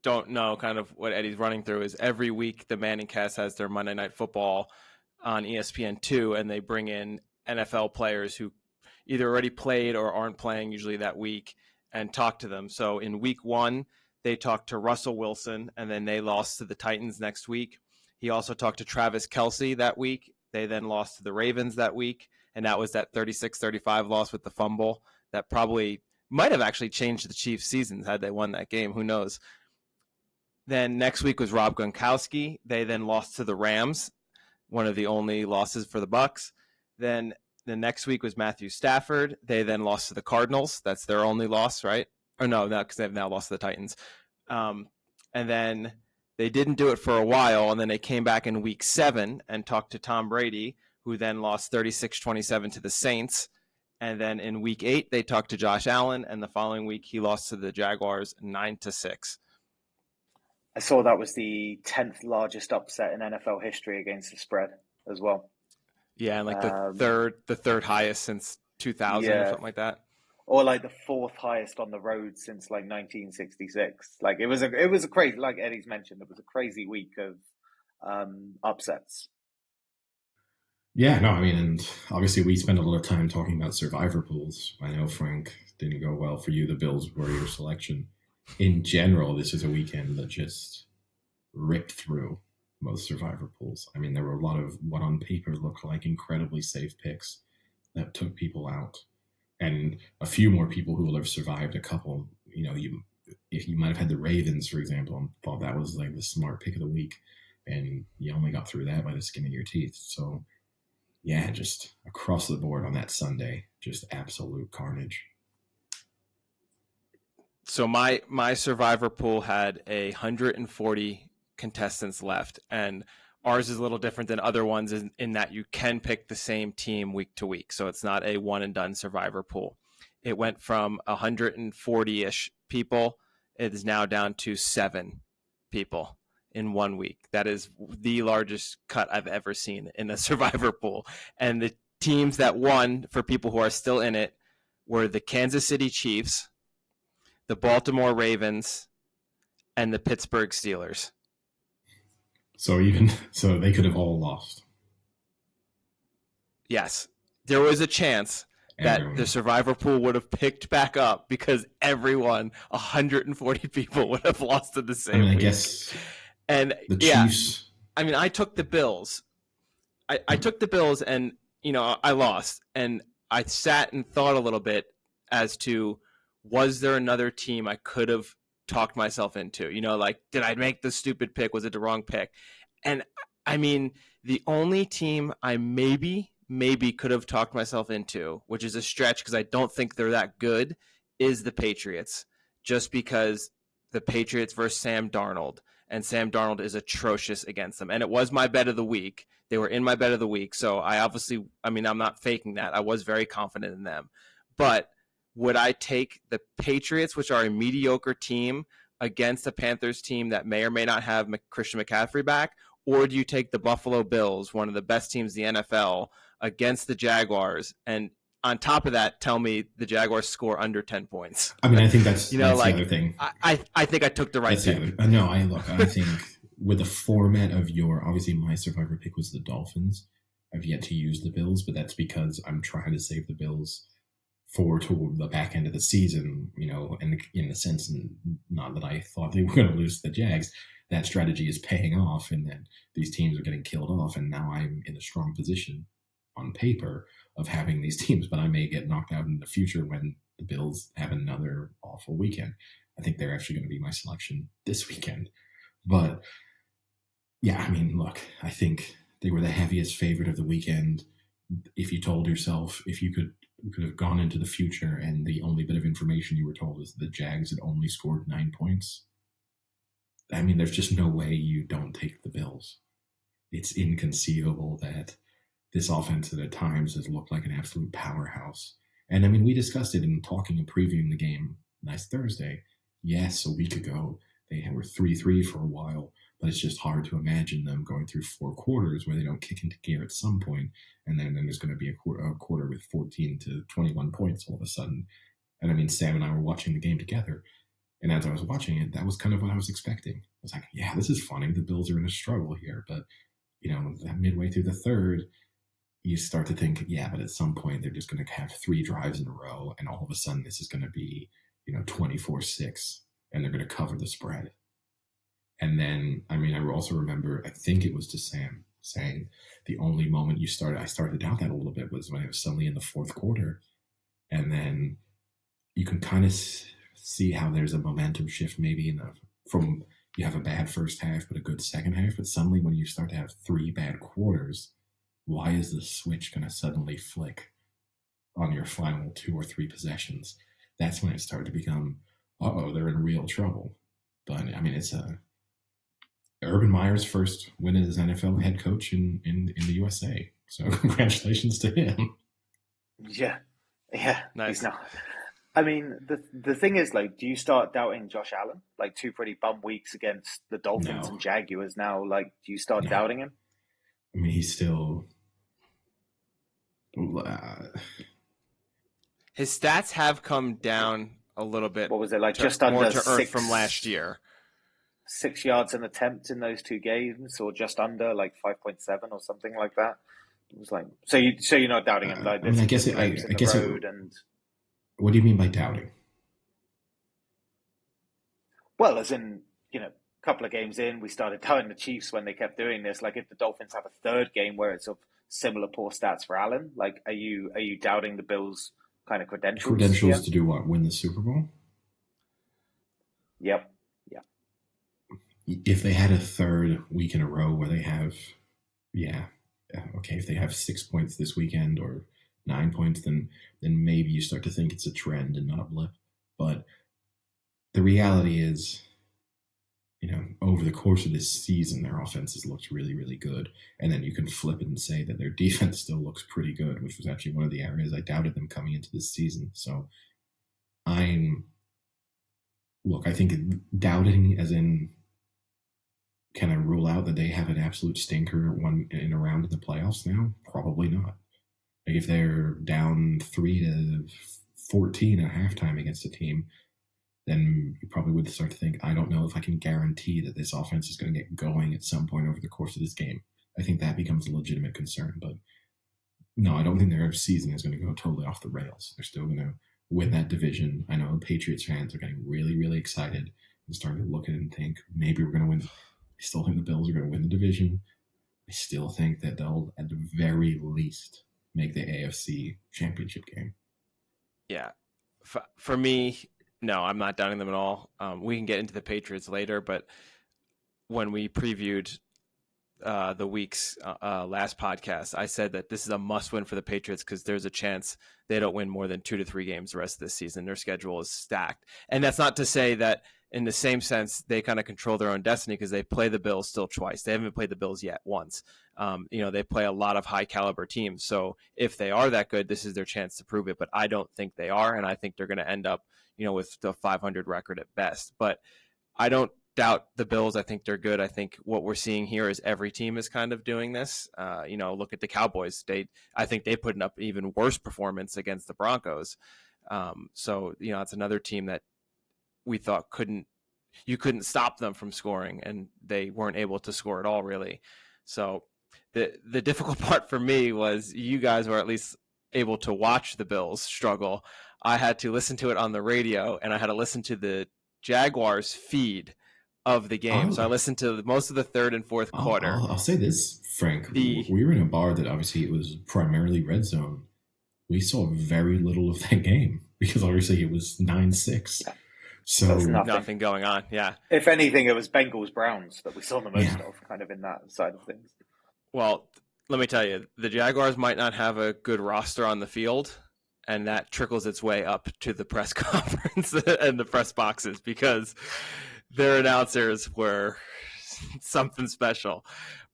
don't know kind of what Eddie's running through is every week the Manning cast has their Monday Night Football on ESPN2, and they bring in NFL players who either already played or aren't playing usually that week and talk to them. So in week 1, they talked to Russell Wilson, and then they lost to the Titans next week. He also talked to Travis Kelce that week. They then lost to the Ravens that week, and that was that 36-35 loss with the fumble that probably might have actually changed the Chiefs' seasons had they won that game. Who knows? Then next week was Rob Gronkowski. They then lost to the Rams, one of the only losses for the Bucs. Then the next week was Matthew Stafford. They then lost to the Cardinals. That's their only loss, right? Or no, because they've now lost to the Titans. And then they didn't do it for a while, and then they came back in week 7 and talked to Tom Brady, who then lost 36-27 to the Saints. And then in week 8, they talked to Josh Allen, and the following week he lost to the Jaguars 9-6. I saw that was the 10th largest upset in NFL history against the spread as well. Yeah, and like the third highest since 2000 or something like that. Or like the 4th highest on the road since like 1966. Like it was a crazy, like Eddie's mentioned, it was a crazy week of upsets. Yeah, no, I mean, and obviously we spent a lot of time talking about survivor pools. I know, Frank, didn't go well for you. The Bills were your selection. In general, this is a weekend that just ripped through most survivor pools. I mean, there were a lot of what on paper looked like incredibly safe picks that took people out. And a few more people who will have survived a couple, if you might have had the Ravens, for example, and thought that was like the smart pick of the week, and you only got through that by the skin of your teeth. So, yeah, just across the board on that Sunday, just absolute carnage. So my survivor pool had 140 contestants left, and ours is a little different than other ones in that you can pick the same team week to week. So it's not a one and done survivor pool. It went from 140-ish people. It is now down to 7 people in 1 week. That is the largest cut I've ever seen in a survivor pool. And the teams that won, for people who are still in it, were the Kansas City Chiefs, the Baltimore Ravens, and the Pittsburgh Steelers. So they could have all lost. Yes. There was a chance that the survivor pool would have picked back up because 140 people would have lost to the same week. I guess and the Chiefs. I mean, I took the Bills. I took the Bills, and I lost. And I sat and thought a little bit as to, was there another team I could have talked myself into? Did I make the stupid pick? Was it the wrong pick? And I mean, the only team I maybe maybe could have talked myself into, which is a stretch because I don't think they're that good, is the Patriots. Just because the Patriots versus Sam Darnold, and Sam Darnold is atrocious against them. And it was my bet of the week. They were in my bet of the week. So I'm not faking that. I was very confident in them. But would I take the Patriots, which are a mediocre team, against a Panthers team that may or may not have Christian McCaffrey back? Or do you take the Buffalo Bills, one of the best teams in the NFL, against the Jaguars? And on top of that, tell me the Jaguars score under 10 points. I mean, I think that's the other thing. I think I took the right pick. I think with the format of obviously my survivor pick was the Dolphins. I've yet to use the Bills, but that's because I'm trying to save the Bills to the back end of the season, and in the sense, not that I thought they were going to lose to the Jags. That strategy is paying off, and that these teams are getting killed off, and now I'm in a strong position on paper of having these teams, but I may get knocked out in the future when the Bills have another awful weekend. I think they're actually going to be my selection this weekend. But yeah, I mean, look, I think they were the heaviest favorite of the weekend. If you told yourself, if you could have gone into the future and the only bit of information you were told was the Jags had only scored 9 points, I mean, there's just no way you don't take the Bills. It's inconceivable that this offense at times has looked like an absolute powerhouse. And I mean, we discussed it in talking and previewing the game last Thursday. Yes, a week ago, they were 3-3 for a while, but it's just hard to imagine them going through 4 quarters where they don't kick into gear at some point, and then there's going to be a quarter with 14 to 21 points all of a sudden. And I mean, Sam and I were watching the game together, and as I was watching it, that was kind of what I was expecting. I was like, yeah, this is funny. The Bills are in a struggle here, but midway through the third, you start to think, yeah, but at some point they're just going to have 3 drives in a row, and all of a sudden this is going to be, 24-6, and they're going to cover the spread. And then, I mean, I also remember, I think it was to Sam saying the only moment I started to doubt that a little bit was when it was suddenly in the fourth quarter. And then you can kind of see how there's a momentum shift maybe from you have a bad first half but a good second half. But suddenly when you start to have 3 bad quarters, why is the switch going to suddenly flick on your final 2 or 3 possessions? That's when it started to become, they're in real trouble. But I mean, it's Urban Meyer's first win as NFL head coach in the USA. So congratulations to him. Yeah. Nice. He's not. I mean, the thing is, like, do you start doubting Josh Allen? Like 2 pretty bum weeks against the Dolphins and Jaguars now. Like, do you start doubting him? I mean, he's still. His stats have come down a little bit. What was it like? Just under more to 6 earth from last year. 6 yards an attempt in those 2 games, or just under, like 5.7 or something like that. It was like, so you're not doubting him. Like, I guess what do you mean by doubting? Well, as in, a couple of games in, we started doubting the Chiefs when they kept doing this. Like, if the Dolphins have a 3rd game where it's of similar poor stats for Allen, like, are you doubting the Bills' kind of credentials? Credentials to do what? Win the Super Bowl? Yep. If they had a 3rd week in a row where they have, if they have 6 points this weekend or 9 points, then maybe you start to think it's a trend and not a blip. But the reality is, over the course of this season, their offenses looked really, really good. And then you can flip it and say that their defense still looks pretty good, which was actually one of the areas I doubted them coming into this season. So I think doubting as in, can I rule out that they have an absolute stinker in a round in the playoffs now? Probably not. Like if they're down 3-14 at halftime against a team, then you probably would start to think, I don't know if I can guarantee that this offense is going to get going at some point over the course of this game. I think that becomes a legitimate concern. But no, I don't think their season is going to go totally off the rails. They're still going to win that division. I know Patriots fans are getting really, really excited and starting to look at it and think, maybe we're going to win. I still think the Bills are going to win the division. I still think that they'll, at the very least, make the AFC championship game. Yeah. For me, no, I'm not doubting them at all. We can get into the Patriots later, but when we previewed the week's last podcast, I said that this is a must-win for the Patriots because there's a chance they don't win more than 2 to 3 games the rest of this season. Their schedule is stacked, and that's not to say that in the same sense they kind of control their own destiny because they play the Bills still twice. They haven't played the Bills yet once. They play a lot of high-caliber teams, so if they are that good, this is their chance to prove it. But I don't think they are, and I think they're going to end up, with the 500 record at best. But I don't doubt the Bills. I think they're good. I think what we're seeing here is every team is kind of doing this. Look at the Cowboys. I think they put up even worse performance against the Broncos. It's another team that we thought you couldn't stop them from scoring, and they weren't able to score at all, really. So the difficult part for me was you guys were at least able to watch the Bills struggle. I had to listen to it on the radio, and I had to listen to the Jaguars feed of the game. So I listened to most of the third and fourth quarter. I'll say this, Frank. We were in a bar that obviously it was primarily red zone. We saw very little of that game because obviously it was 9-6. Yeah. So nothing going on. Yeah. If anything, it was Bengals Browns that we saw the most of, kind of in that side of things. Well, let me tell you, the Jaguars might not have a good roster on the field, and that trickles its way up to the press conference and the press boxes because their announcers were something special.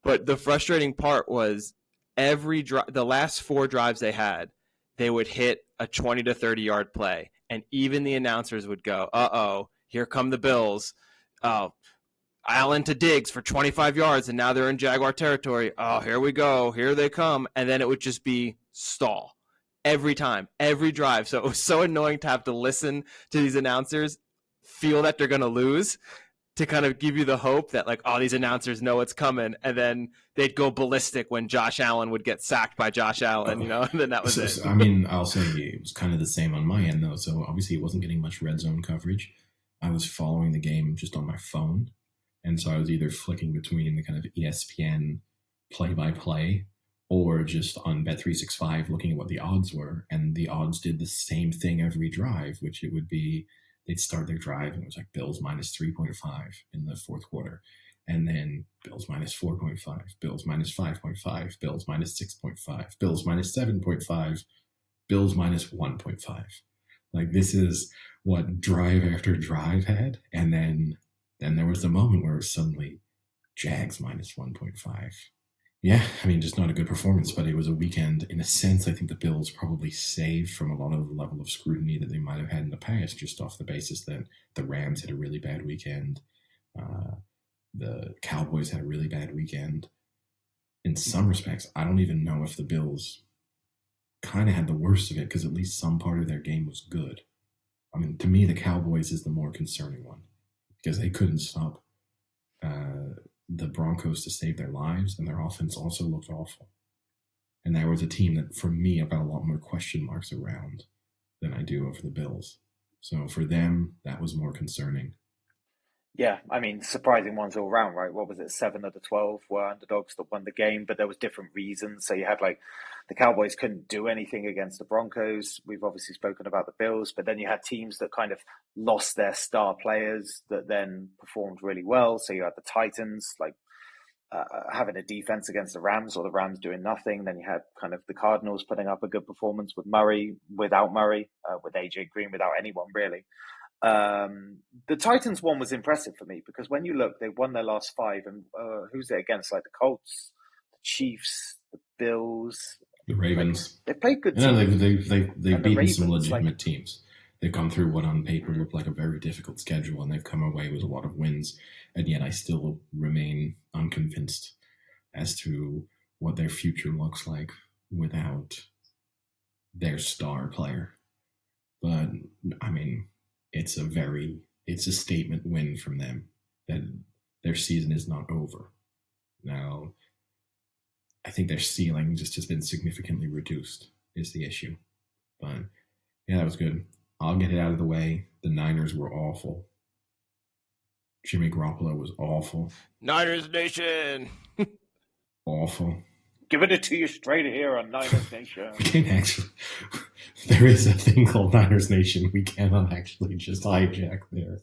But the frustrating part was the last 4 drives they had, they would hit a 20 to 30 yard play. And even the announcers would go, uh-oh, here come the Bills. Allen to Diggs for 25 yards, and now they're in Jaguar territory. Oh, here we go. Here they come. And then it would just be stall every time, every drive. So it was so annoying to have to listen to these announcers feel that they're going to lose to kind of give you the hope that, like, these announcers know it's coming. And then they'd go ballistic when Josh Allen would get sacked by Josh Allen, and then that was it. I mean, I'll say it was kind of the same on my end, though. So obviously it wasn't getting much red zone coverage. I was following the game just on my phone. And so I was either flicking between the kind of ESPN play-by-play or just on Bet365 looking at what the odds were. And the odds did the same thing every drive, which it would be they'd start their drive and it was like Bills minus 3.5 in the fourth quarter. And then Bills minus 4.5, Bills minus 5.5, Bills minus 6.5, Bills minus 7.5, Bills minus 1.5. Like, this is what drive after drive had. And then there was the moment where it was suddenly Jags minus 1.5. Yeah, I mean, just not a good performance, but it was a weekend. In a sense, I think the Bills probably saved from a lot of the level of scrutiny that they might have had in the past, just off the basis that the Rams had a really bad weekend. The Cowboys had a really bad weekend. In some respects, I don't even know if the Bills kind of had the worst of it, because at least some part of their game was good. I mean, to me, the Cowboys is the more concerning one, because they couldn't stop the Broncos to save their lives, and their offense also looked awful. And there was a team that, for me, I've got a lot more question marks around than I do over the Bills. So for them, that was more concerning. Yeah, I mean, surprising ones all around, right? What was it? 7 of the 12 were underdogs that won the game, but there was different reasons. So you had, like, the Cowboys couldn't do anything against the Broncos. We've obviously spoken about the Bills, but then you had teams that kind of lost their star players that then performed really well. So you had the Titans, like, having a defense against the Rams, or the Rams doing nothing. Then you had kind of the Cardinals putting up a good performance with Murray, without Murray, with AJ Green, without anyone really. The Titans one was impressive for me, because when you look, they won their last 5, and who's it against? Like the Colts, the Chiefs, the Bills, the Ravens. Like, they played good. No, they've beaten some legitimate teams. They've gone through what on paper looked like a very difficult schedule, and they've come away with a lot of wins. And yet I still remain unconvinced as to what their future looks like without their star player. But, I mean, it's a statement win from them that their season is not over. Now, I think their ceiling just has been significantly reduced is the issue. But, yeah, that was good. I'll get it out of the way. The Niners were awful. Jimmy Garoppolo was awful. Niners Nation! Awful. Giving it to you straight here on Niners Nation. We can't actually... There is a thing called Niners Nation. We cannot actually just hijack there.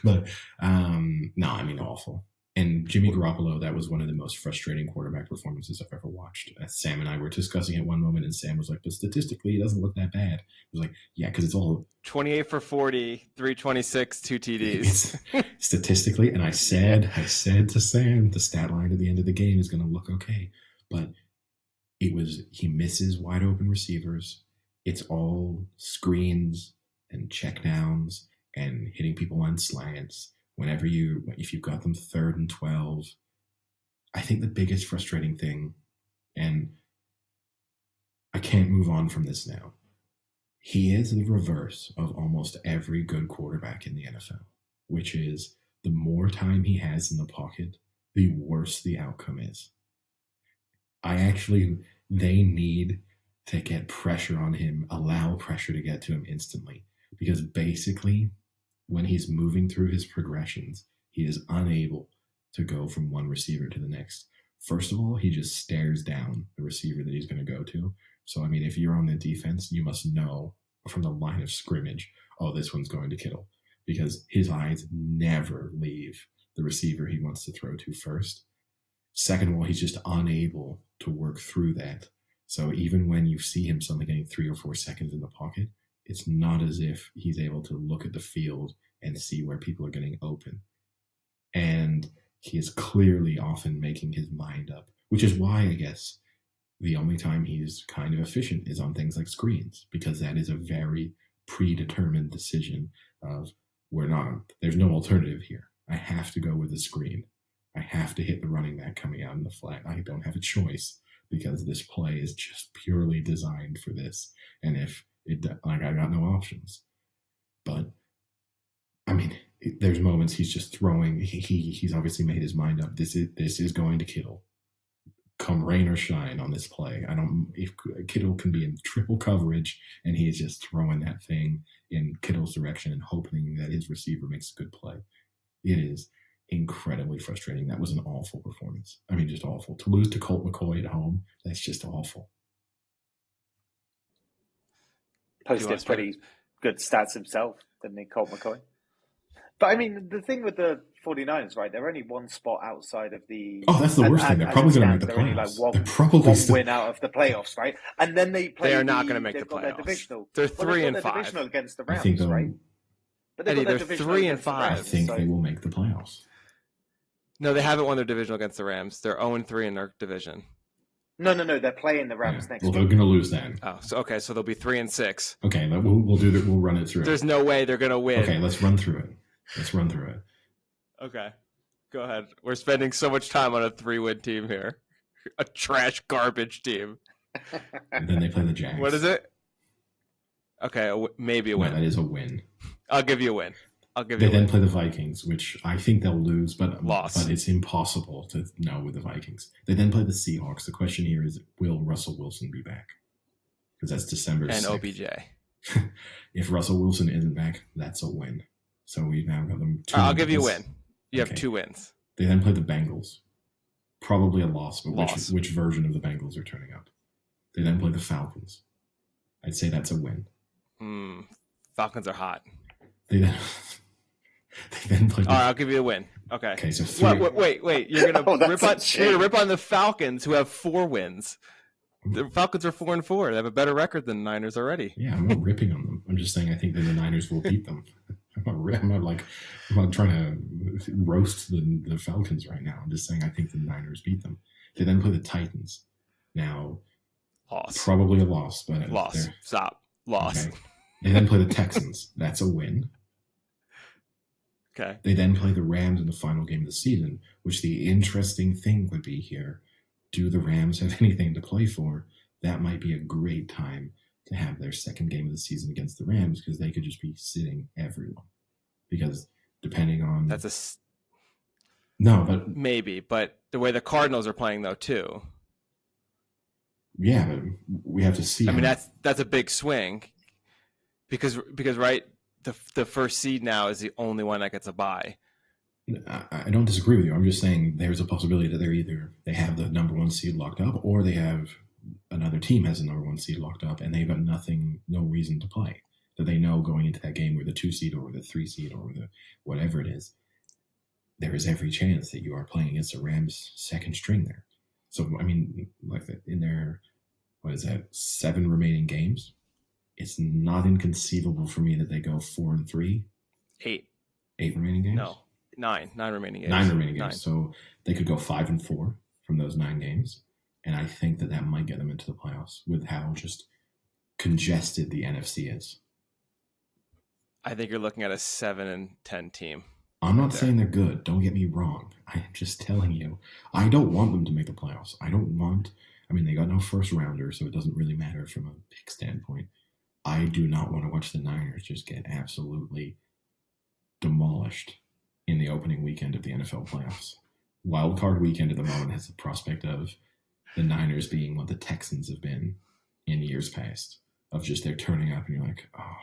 But, no, I mean, awful. And Jimmy Garoppolo, that was one of the most frustrating quarterback performances I've ever watched. Sam and I were discussing it one moment, and Sam was like, but statistically, it doesn't look that bad. I was like, yeah, because it's all 28 for 40, 326, 2 TDs. It's statistically, and I said to Sam, the stat line at the end of the game is going to look okay. But he misses wide open receivers. It's all screens and checkdowns and hitting people on slants. If you've got them 3rd and 12, I think the biggest frustrating thing, and I can't move on from this now, he is the reverse of almost every good quarterback in the NFL, which is the more time he has in the pocket, the worse the outcome is. They need to get pressure on him, allow pressure to get to him instantly, because basically, when he's moving through his progressions, he is unable to go from one receiver to the next. First of all, he just stares down the receiver that he's going to go to. So, I mean, if you're on the defense, you must know from the line of scrimmage, oh, this one's going to Kittle, because his eyes never leave the receiver he wants to throw to first. Second of all, he's just unable to work through that. So even when you see him suddenly getting 3 or 4 seconds in the pocket, it's not as if he's able to look at the field and see where people are getting open. And he is clearly often making his mind up, which is why I guess the only time he's kind of efficient is on things like screens, because that is a very predetermined decision of there's no alternative here. I have to go with the screen. I have to hit the running back coming out in the flat. I don't have a choice because this play is just purely designed for this. And I got no options. But I mean, there's moments he's just throwing. He's obviously made his mind up. This is going to Kittle, come rain or shine on this play. If Kittle can be in triple coverage and he is just throwing that thing in Kittle's direction and hoping that his receiver makes a good play. It is incredibly frustrating. That was an awful performance. I mean, just awful. To lose to Colt McCoy at home, that's just awful. Posted pretty good stats himself, didn't he, Colt McCoy? But I mean, the thing with the 49ers, right? They're only one spot outside of the. Oh, that's the worst thing. They're probably going to make the playoffs. They're probably one win out of the playoffs, right? And then they play. They are not going to make the playoffs. They're 3 and 5. Divisional against the Rams, right? But they're 3 and 5. I think they will make the playoffs. No, they haven't won their division against the Rams. They're 0-3 in their division. No. They're playing the Rams next. Well, they're going to lose then. Oh, so they'll be 3 and 6. Okay, we'll do that. We'll run it through. There's no way they're going to win. Okay, let's run through it. Okay, go ahead. We're spending so much time on a 3-win team here, a trash garbage team. And then they play the Jags. What is it? Okay, maybe a win. That is a win. I'll give you a win. They then play the Vikings, which I think they'll lose, but Loss. It's impossible to know with the Vikings. They then play the Seahawks. The question here is, will Russell Wilson be back? Because that's December 6th. And OBJ. If Russell Wilson isn't back, that's a win. So we've now got them 2 I'll give you a win. You have 2 wins. They then play the Bengals. Probably a loss, but Loss. Which version of the Bengals are turning up? They then play the Falcons. I'd say that's a win. Falcons are hot. They then play. All right, I'll give you a win. Okay. Okay, so 3. Wait. You're gonna rip on the Falcons, who have 4 wins. The Falcons are 4-4. They have a better record than the Niners already. Yeah, I'm not ripping on them. I'm just saying I think that the Niners will beat them. I'm not trying to roast the Falcons right now. I'm just saying I think the Niners beat them. They then play the Titans. Now, loss. Probably a loss, but loss. Stop. Loss. Okay. They then play the Texans. That's a win. Okay. They then play the Rams in the final game of the season, which the interesting thing would be here. Do the Rams have anything to play for? That might be a great time to have their second game of the season against the Rams, because they could just be sitting everyone. Because depending on... No, but... Maybe, but the way the Cardinals are playing, though, too. Yeah, but we have to see. I mean, that's a big swing. Because right, the first seed now is the only one that gets a bye. I don't disagree with you. I'm just saying there's a possibility that they have the number 1 seed locked up, or they have another team has the number 1 seed locked up, and they've got no reason to play. That they know going into that game, or the 2 seed, or the 3 seed, or the whatever it is, there is every chance that you are playing against the Rams' second string there. So, I mean, like in their, 7 remaining games, it's not inconceivable for me that they go 4-3. 8. 8 remaining games? No, 9. 9 remaining games. 9 remaining games. 9. So they could go 5-4 from those 9 games. And I think that might get them into the playoffs with how just congested the NFC is. I think you're looking at a 7-10 team. I'm not saying they're good. Don't get me wrong. I'm just telling you, I don't want them to make the playoffs. They got no first rounder, so it doesn't really matter from a pick standpoint. I do not want to watch the Niners just get absolutely demolished in the opening weekend of the NFL playoffs. Wild card weekend at the moment has the prospect of the Niners being what the Texans have been in years past, of just they're turning up and you're like, oh,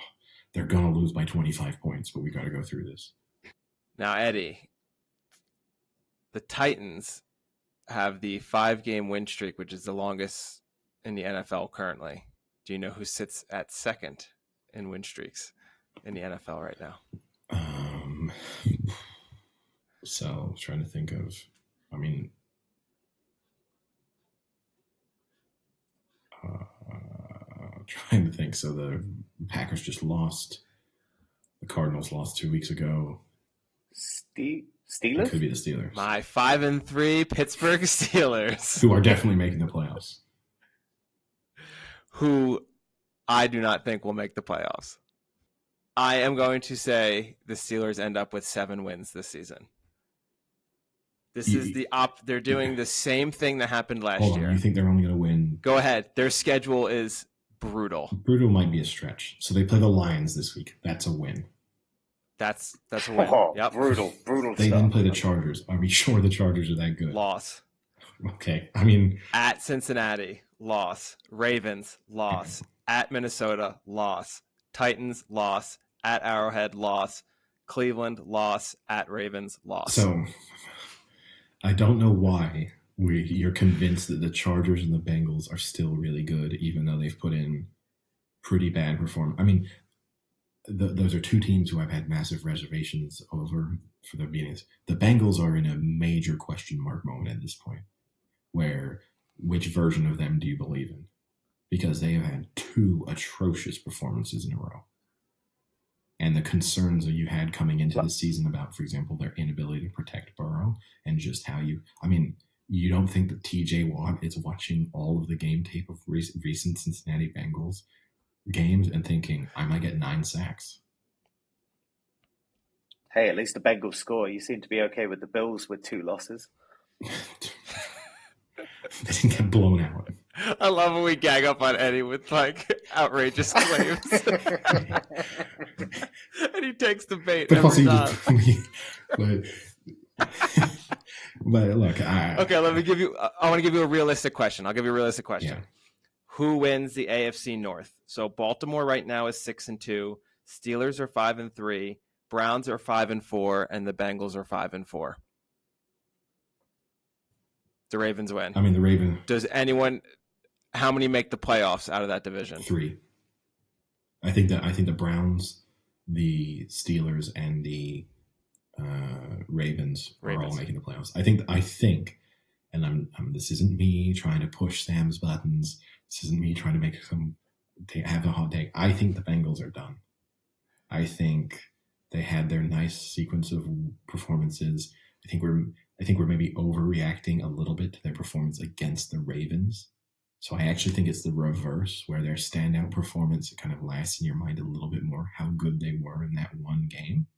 they're going to lose by 25 points, but we got to go through this. Now, Eddie, the Titans have the 5-game win streak, which is the longest in the NFL currently. Do you know who sits at second in win streaks in the NFL right now? So I was trying to think of, trying to think. So the Packers just lost. The Cardinals lost 2 weeks ago. Steelers? It could be the Steelers. My 5-3 Pittsburgh Steelers. Who are definitely making the playoffs. Who I do not think will make the playoffs. I am going to say the Steelers end up with 7 wins this season. This is they're doing the same thing that happened last year. You think they're only going to win? Go ahead. Their schedule is brutal. Brutal might be a stretch. So they play the Lions this week. That's a win. That's a win. Yep. Brutal They then play the Chargers. Are we sure the Chargers are that good? Loss. Okay. At Cincinnati, loss. Ravens, loss. At Minnesota, loss. Titans, loss. At Arrowhead, loss. Cleveland, loss. At Ravens, loss. So I don't know why you're convinced that the Chargers and the Bengals are still really good, even though they've put in pretty bad performance. Those are 2 teams who I've had massive reservations over for their beginnings. The Bengals are in a major question mark moment at this point, where which version of them do you believe in? Because they have had 2 atrocious performances in a row. And the concerns that you had coming into the season about, for example, their inability to protect Burrow and just how you don't think that TJ Watt is watching all of the game tape of recent Cincinnati Bengals games and thinking, I might get 9 sacks. Hey, at least the Bengals score. You seem to be okay with the Bills with 2 losses. They didn't get blown out. I love when we gag up on Eddie with outrageous claims. And he takes the bait every time. But look, okay, let me give you. I want to give you a realistic question. I'll give you a realistic question. Yeah. Who wins the AFC North? So Baltimore right now is 6-2. Steelers are 5-3. Browns are 5-4, and the Bengals are 5-4. The Ravens win. The Ravens. Does anyone? How many make the playoffs out of that division? 3. I think the Browns, the Steelers, and the Ravens are all making the playoffs. I think, and this isn't me trying to push Sam's buttons. This isn't me trying to have a hot take. I think the Bengals are done. I think they had their nice sequence of performances. I think we're maybe overreacting a little bit to their performance against the Ravens. So I actually think it's the reverse, where their standout performance kind of lasts in your mind a little bit more, how good they were in that one game.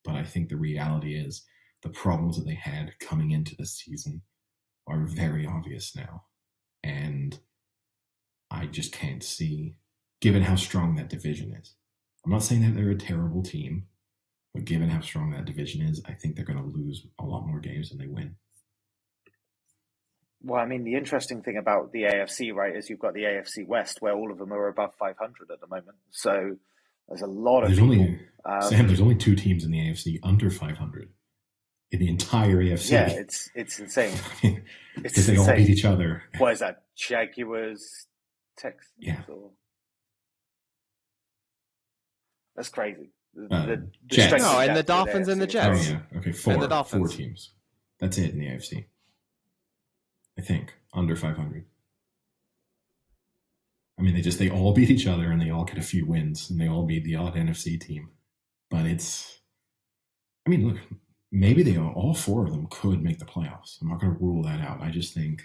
But I think the reality is the problems that they had coming into the season are very obvious now. And I just can't see, given how strong that division is. I'm not saying that they're a terrible team, but given how strong that division is, I think they're going to lose a lot more games than they win. Well, the interesting thing about the AFC, right, is you've got the AFC West, where all of them are above 500 at the moment. So there's a lot of Sam, there's only 2 teams in the AFC under 500 in the entire AFC. Yeah, it's insane. Because they all beat each other. What is that? Jaguars, Texans? Yeah. That's crazy. the Jets. strength No, and and the depth with Dolphins and the AFC. Oh Jets. yeah, okay, And the four Dolphins. teams. That's it in the AFC. I think under 500. I mean, they all beat each other and they all get a few wins and they all beat the odd NFC team. But I mean, look, maybe all four of them could make the playoffs. I'm not going to rule that out. I just think,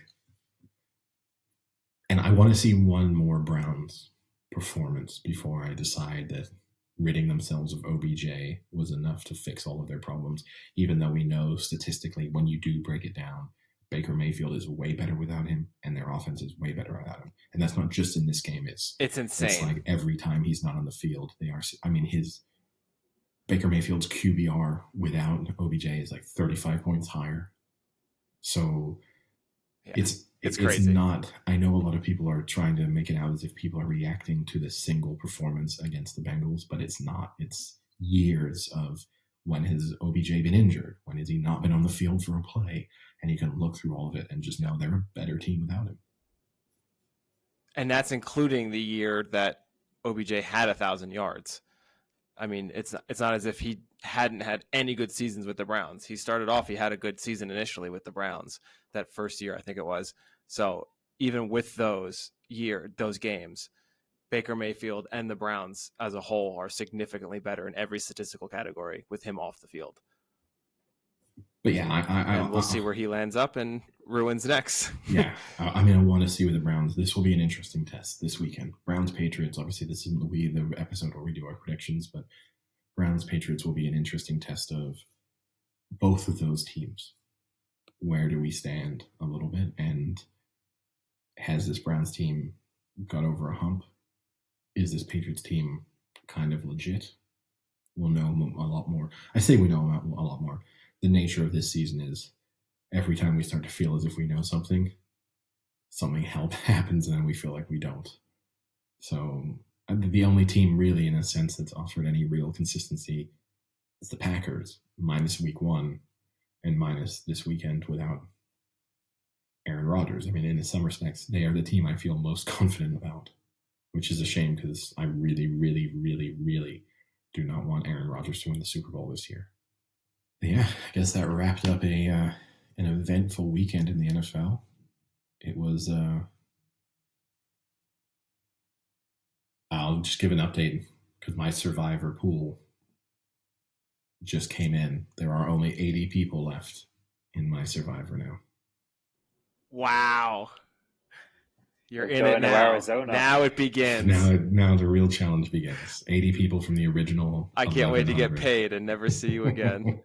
and I want to see one more Browns performance before I decide that ridding themselves of OBJ was enough to fix all of their problems, even though we know statistically when you do break it down, Baker Mayfield is way better without him, and their offense is way better without him. And that's not just in this game. It's insane. It's like every time he's not on the field, they are. I mean, Baker Mayfield's QBR without OBJ is like 35 points higher. So yeah, it's crazy. not. I know a lot of people are trying to make it out as if people are reacting to this single performance against the Bengals, but it's not. It's years of when has OBJ been injured? When has he not been on the field for a play? And you can look through all of it and just know they're a better team without him. And that's including the year that OBJ had 1,000 yards. I mean, it's not as if he hadn't had any good seasons with the Browns. He started off, he had a good season initially with the Browns that first year, I think it was. So even with those games, Baker Mayfield and the Browns as a whole are significantly better in every statistical category with him off the field. But yeah, we'll see where he lands up and ruins next. Yeah, I mean, I want to see with the Browns. This will be an interesting test this weekend. Browns Patriots. Obviously, this isn't the episode where we do our predictions, but Browns Patriots will be an interesting test of both of those teams. Where do we stand a little bit, and has this Browns team got over a hump? Is this Patriots team kind of legit? We'll know a lot more. I say we know a lot more. The nature of this season is every time we start to feel as if we know something happens and then we feel like we don't. So the only team really, in a sense, that's offered any real consistency is the Packers, minus week 1 and minus this weekend without Aaron Rodgers. I mean, in some respects, they are the team I feel most confident about, which is a shame because I really, really, really, really do not want Aaron Rodgers to win the Super Bowl this year. Yeah, I guess that wrapped up an eventful weekend in the NFL. It was. I'll just give an update because my Survivor pool just came in. There are only 80 people left in my Survivor now. Wow. You're in going it to now. Arizona. Now it begins. Now the real challenge begins. 80 people from the original. I can't wait to get paid and never see you again.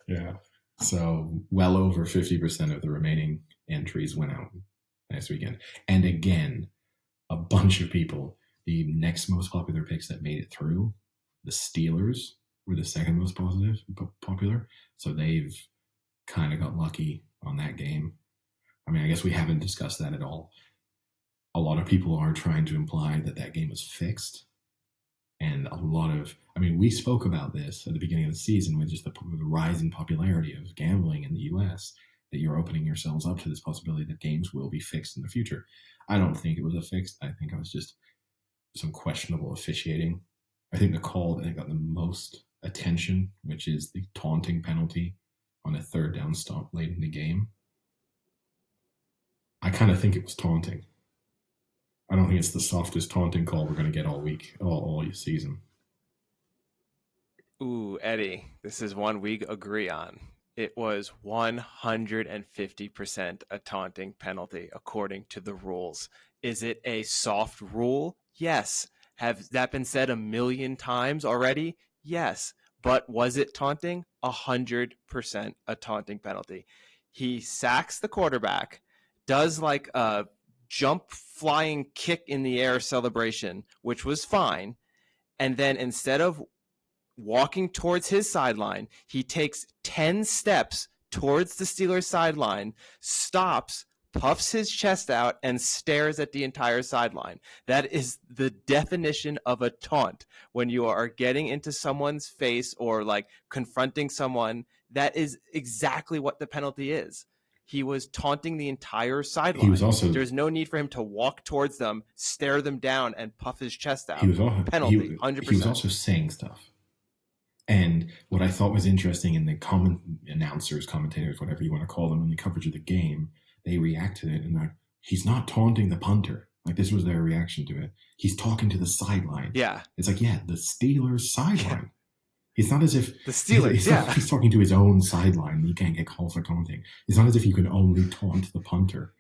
Yeah. So well over 50% of the remaining entries went out last weekend. And again, a bunch of people, the next most popular picks that made it through, the Steelers were the second most popular. So they've kind of got lucky on that game. I mean, I guess we haven't discussed that at all. A lot of people are trying to imply that game was fixed. And we spoke about this at the beginning of the season with just the rise in popularity of gambling in the U.S., that you're opening yourselves up to this possibility that games will be fixed in the future. I don't think it was a fixed. I think it was just some questionable officiating. I think the call that got the most attention, which is the taunting penalty on a third down stop late in the game. I kind of think it was taunting. I don't think it's the softest taunting call we're going to get all week, all season. Ooh, Eddie, this is one we agree on. It was 150% a taunting penalty according to the rules. Is it a soft rule? Yes. Have that been said a million times already? Yes. But was it taunting? 100% a taunting penalty. He sacks the quarterback, does like a jump flying kick in the air celebration, which was fine. And then instead of walking towards his sideline, he takes 10 steps towards the Steelers sideline, stops, puffs his chest out, and stares at the entire sideline. That is the definition of a taunt. When you are getting into someone's face or like confronting someone, that is exactly what the penalty is. He was taunting the entire sideline. He was also, there's no need for him to walk towards them, stare them down, and puff his chest out. He was also, penalty, 100%. He was also saying stuff. And what I thought was interesting in the announcers, commentators, whatever you want to call them, in the coverage of the game, they reacted to it and they're, he's not taunting the punter. Like, this was their reaction to it. He's talking to the sideline. Yeah. It's like, yeah, the Steelers sideline. It's not as if the Steelers, he's talking to his own sideline. He can't get called for taunting. It's not as if you can only taunt the punter.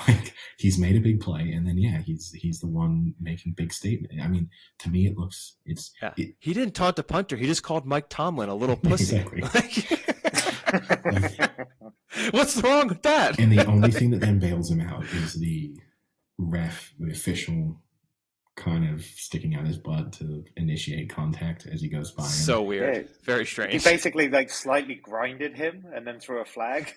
Like, he's made a big play, and then he's the one making big statement. I mean, to me, he didn't taunt the punter. He just called Mike Tomlin a little pussy. Exactly. What's wrong with that? And the only thing that then bails him out is the ref, the official, kind of sticking out his butt to initiate contact as he goes by. So weird. Yeah. Very strange. He basically slightly grinded him and then threw a flag.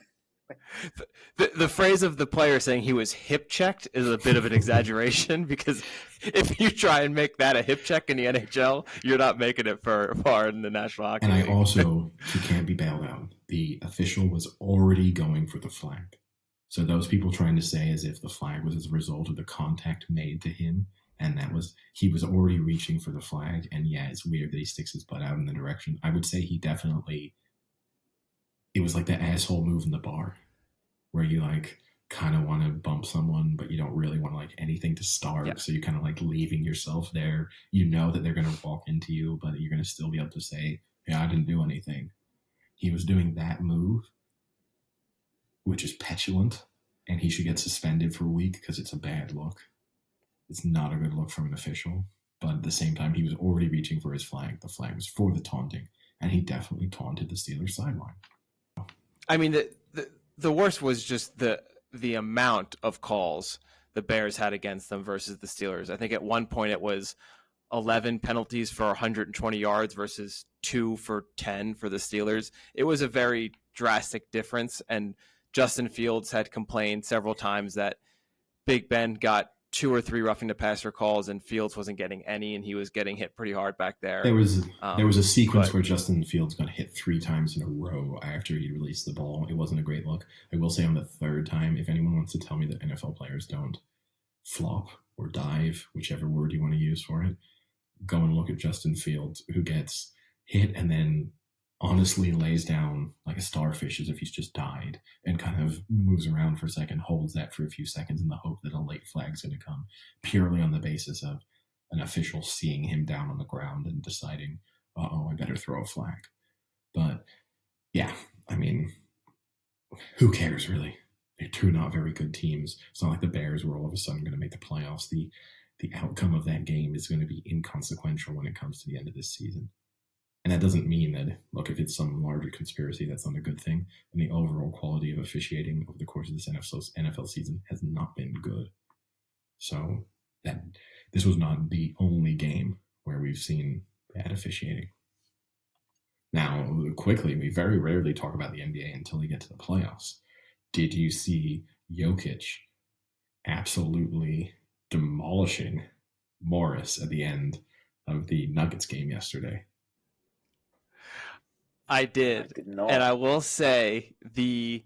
The phrase of the player saying he was hip checked is a bit of an exaggeration, because if you try and make that a hip check in the NHL, you're not making it far in the National Hockey League. And I also, he can't be bailed out. The official was already going for the flag. So those people trying to say as if the flag was as a result of the contact made to him, and he was already reaching for the flag. And it's weird that he sticks his butt out in the direction. I would say he definitely, it was like the asshole move in the bar where you kind of want to bump someone, but you don't really want anything to start. Yeah. So you're kind of leaving yourself there. You know that they're going to walk into you, but you're going to still be able to say, I didn't do anything. He was doing that move, which is petulant, and he should get suspended for a week because it's a bad look. It's not a good look from an official, but at the same time, he was already reaching for his flag. The flag was for the taunting, and he definitely taunted the Steelers sideline. I mean, the worst was just the amount of calls the Bears had against them versus the Steelers. I think at one point it was 11 penalties for 120 yards versus 2 for 10 for the Steelers. It was a very drastic difference, and Justin Fields had complained several times that Big Ben got 2 or 3 roughing the passer calls and Fields wasn't getting any, and he was getting hit pretty hard back there. There was a sequence where Justin Fields got hit 3 times in a row after he released the ball. It wasn't a great look. I will say on the third time, if anyone wants to tell me that NFL players don't flop or dive, whichever word you want to use for it, go and look at Justin Fields, who gets hit and then honestly lays down like a starfish as if he's just died and kind of moves around for a second, holds that for a few seconds in the hope that a late flag's going to come, purely on the basis of an official seeing him down on the ground and deciding, I better throw a flag. But I mean, who cares really? They're 2 not very good teams. It's not like the Bears were all of a sudden going to make the playoffs. The outcome of that game is going to be inconsequential when it comes to the end of this season. And that doesn't mean that, look, if it's some larger conspiracy, that's not a good thing. And the overall quality of officiating over the course of this NFL season has not been good. So this was not the only game where we've seen bad officiating. Now, quickly, we very rarely talk about the NBA until we get to the playoffs. Did you see Jokic absolutely demolishing Morris at the end of the Nuggets game yesterday? I did not. And I will say the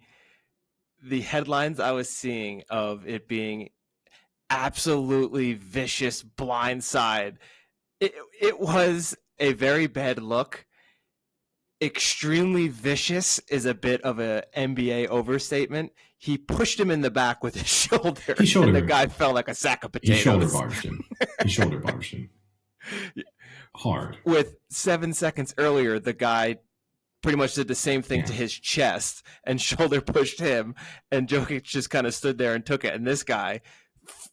headlines I was seeing of it being absolutely vicious blindside, it was a very bad look. Extremely vicious is a bit of an NBA overstatement. He pushed him in the back with his shoulder, and the guy fell like a sack of potatoes. He shoulder barged him. Hard. With 7 seconds earlier, the guy pretty much did the same thing to his chest and shoulder pushed him, and Jokic just kind of stood there and took it. And this guy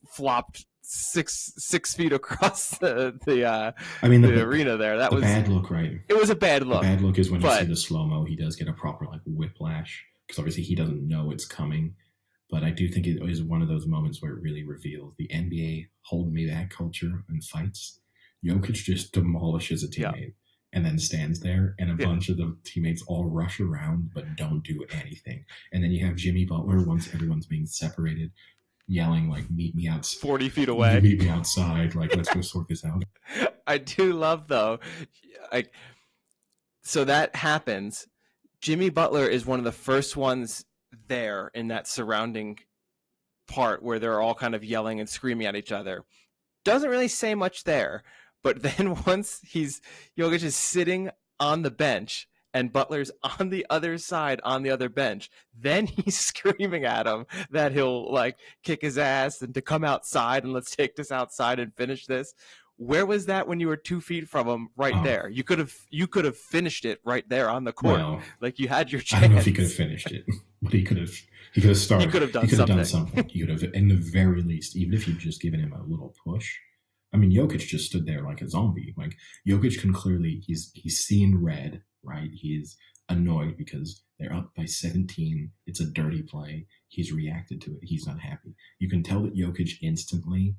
flopped six feet across the arena there. That was a bad look, right? It was a bad look. The bad look is when you see the slow-mo, he does get a proper whiplash, because obviously he doesn't know it's coming. But I do think it is one of those moments where it really reveals the NBA hold me back culture in fights. Jokic just demolishes a teammate and then stands there, and a bunch of the teammates all rush around but don't do anything. And then you have Jimmy Butler, once everyone's being separated, yelling meet me out 40 feet away. Meet me outside, let's go sort this out. I do love though, so that happens. Jimmy Butler is one of the first ones there in that surrounding part where they're all kind of yelling and screaming at each other. Doesn't really say much there, but then once Jokic is sitting on the bench and Butler's on the other side on the other bench, then he's screaming at him that he'll like kick his ass and to come outside and let's take this outside and finish this. Where was that when you were 2 feet from him right there? You could have finished it right there on the court. Well, like you had your chance. I don't know if he could have finished it, but he could have started. He could have done something. He could have, in the very least, even if you'd just given him a little push. I mean, Jokic just stood there like a zombie. Like Jokic can clearly, he's seen red, right? He's annoyed because they're up by 17. It's a dirty play. He's reacted to it. He's not happy. You can tell that Jokic instantly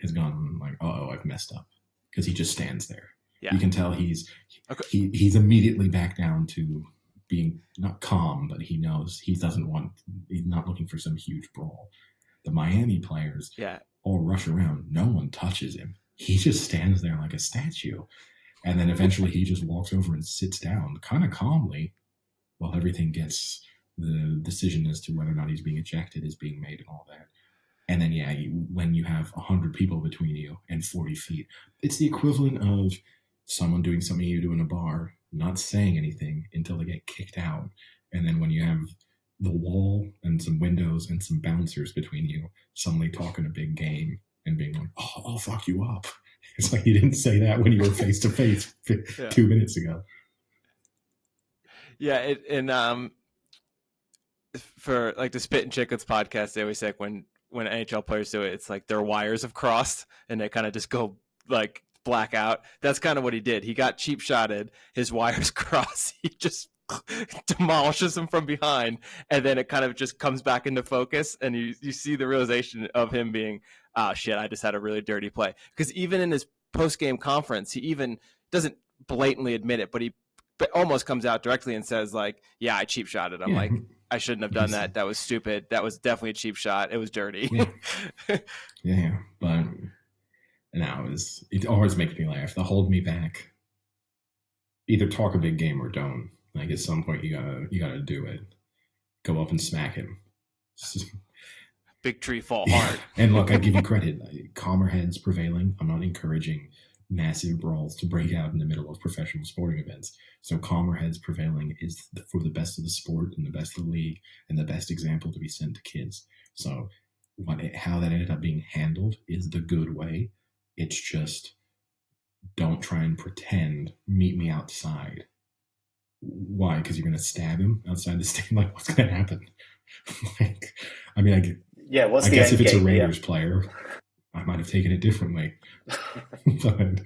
has gone like, oh, I've messed up, because he just stands there. Yeah. You can tell he's immediately back down to being not calm, but he knows he's not looking for some huge brawl. The Miami players all rush around. No one touches him. He just stands there like a statue. And then eventually he just walks over and sits down kind of calmly while everything gets, the decision as to whether or not he's being ejected is being made and all that. And then, when you have 100 people between you and 40 feet, it's the equivalent of someone doing something you do in a bar, not saying anything until they get kicked out. And then when you have the wall and some windows and some bouncers between you, suddenly talking a big game and being like, oh, I'll fuck you up. It's like you didn't say that when you were face to face 2 minutes ago. Yeah. For like the Spit and Chicklets podcast, they always say when NHL players do it, it's like their wires have crossed and they kind of just go like black out. That's kind of what he did. He got cheap shotted, his wires cross. He just demolishes him from behind, and then it kind of just comes back into focus, and you see the realization of him being, oh shit, I just had a really dirty play. Because even in his post-game conference, he even doesn't blatantly admit it, but he almost comes out directly and says like, yeah, I cheap shotted him. Like, I shouldn't have done that. That was stupid. That was definitely a cheap shot. It was dirty. Yeah. But now it always makes me laugh. The hold me back. Either talk a big game or don't. Like at some point you gotta do it. Go up and smack him. Big tree fall hard. And look, I give you credit. Calmer heads prevailing. I'm not encouraging massive brawls to break out in the middle of professional sporting events. So calmer heads prevailing is for the best of the sport and the best of the league and the best example to be sent to kids. So how that ended up being handled is the good way. It's just, don't try and pretend, meet me outside. Why? Because you're going to stab him outside the stadium? Like, what's going to happen? Like, I mean, I guess if it's a Raiders player, I might have taken it differently. But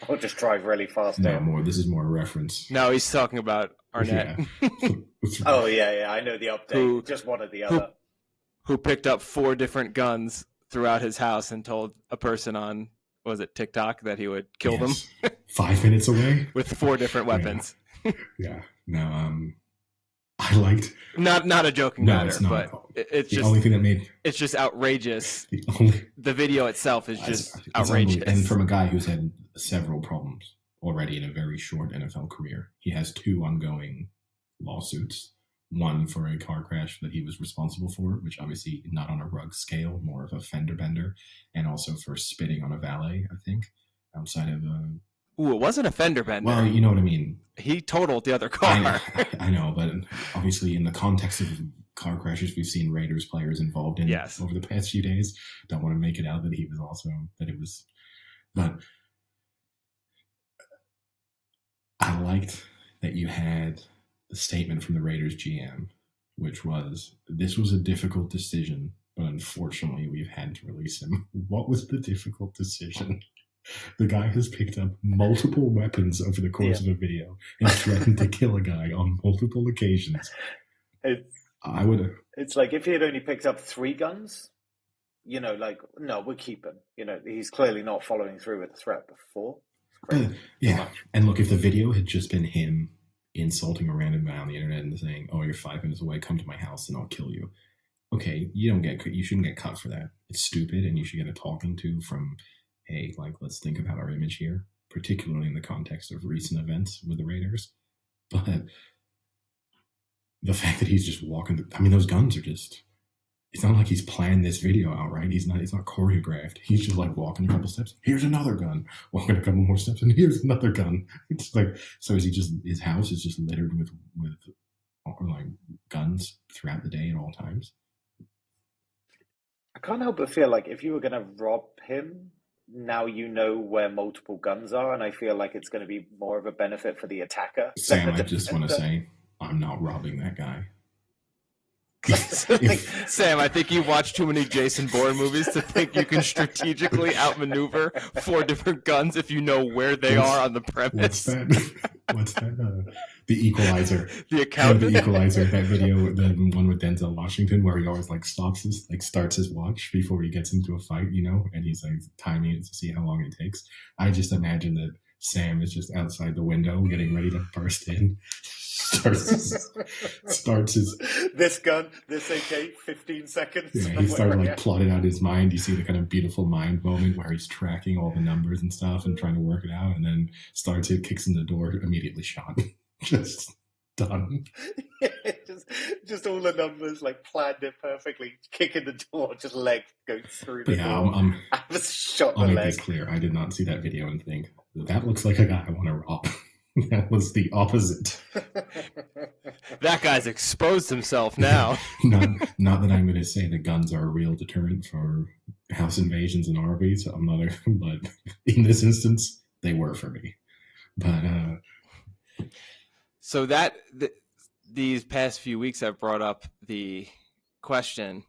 I'll just drive really fast. This is more a reference. No, he's talking about Arnett. Yeah. Oh, yeah, I know the update. Just one or the other. Who picked up 4 different guns throughout his house and told a person on, was it TikTok, that he would kill them? 5 minutes away? With 4 different weapons. Yeah. No, I liked... Not a joking matter, it's not. But it's the just... only thing that made... It's just outrageous. The video itself is just it's outrageous. And from a guy who's had several problems already in a very short NFL career. He has 2 ongoing lawsuits. One for a car crash that he was responsible for, which obviously not on a rug scale, more of a fender bender, and also for spitting on a valet, I think, outside of a... Ooh, it wasn't a fender bender. Well, you know what I mean. He totaled the other car. I know, but obviously in the context of car crashes we've seen Raiders players involved in over the past few days, don't want to make it out that he was also, that it was... But I liked that you had the statement from the Raiders GM, which was, this was a difficult decision, but unfortunately we've had to release him. What was the difficult decision? The guy has picked up multiple weapons over the course of a video and threatened to kill a guy on multiple occasions. It's like if he had only picked up 3 guns, no, we'll keep him. He's clearly not following through with the threat. But 4? Yeah. And look, if the video had just been him insulting a random guy on the internet and saying, oh, you're 5 minutes away, come to my house and I'll kill you. Okay, you shouldn't get cut for that. It's stupid, and you should get a talking to from, hey, like, let's think about our image here, particularly in the context of recent events with the Raiders. But the fact that he's just walking, I mean, those guns are just, it's not like he's planned this video out, right? It's not choreographed. He's just like walking a couple steps. Here's another gun. Walking a couple more steps, and here's another gun. It's like, so is he just, his house is just littered with like guns throughout the day at all times? I can't help but feel like if you were going to rob him, now you know where multiple guns are, and I feel like it's going to be more of a benefit for the attacker. Sam, I just want to say, I'm not robbing that guy. Sam, I think you watched too many Jason Bourne movies to think you can strategically outmaneuver 4 different guns if you know where they are on the premise. What's that? The Equalizer. The accountant. The Equalizer. That video, the one with Denzel Washington, where he always like starts his watch before he gets into a fight, and he's like timing it to see how long it takes. I just imagine that Sam is just outside the window getting ready to burst in. Starts his this gun, this AK, 15 seconds. Yeah, he started like plotting out his mind. You see the kind of beautiful mind moment where he's tracking all the numbers and stuff and trying to work it out, and then starts it, kicks in the door, immediately shot. Just done. just all the numbers, like planned it perfectly. Kick in the door, just leg going through the door. I was shot I'll the make leg. this clear. I did not see that video and think, that looks like a guy I want to rob. That was the opposite. That guy's exposed himself now. not that I'm going to say that guns are a real deterrent for house invasions and RVs. But in this instance, they were for me. But so these past few weeks have brought up the question: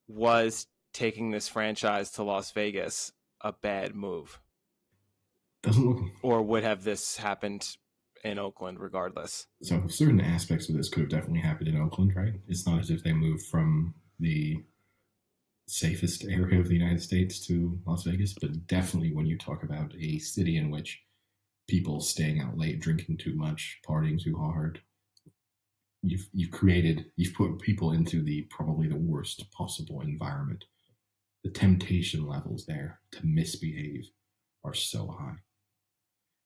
was taking this franchise to Las Vegas a bad move? Doesn't look, or would have this happened in Oakland regardless? So certain aspects of this could have definitely happened in Oakland, right? It's not as if they moved from the safest area of the United States to Las Vegas, but definitely when you talk about a city in which people staying out late, drinking too much, partying too hard, you've put people into probably the worst possible environment. The temptation levels there to misbehave are so high.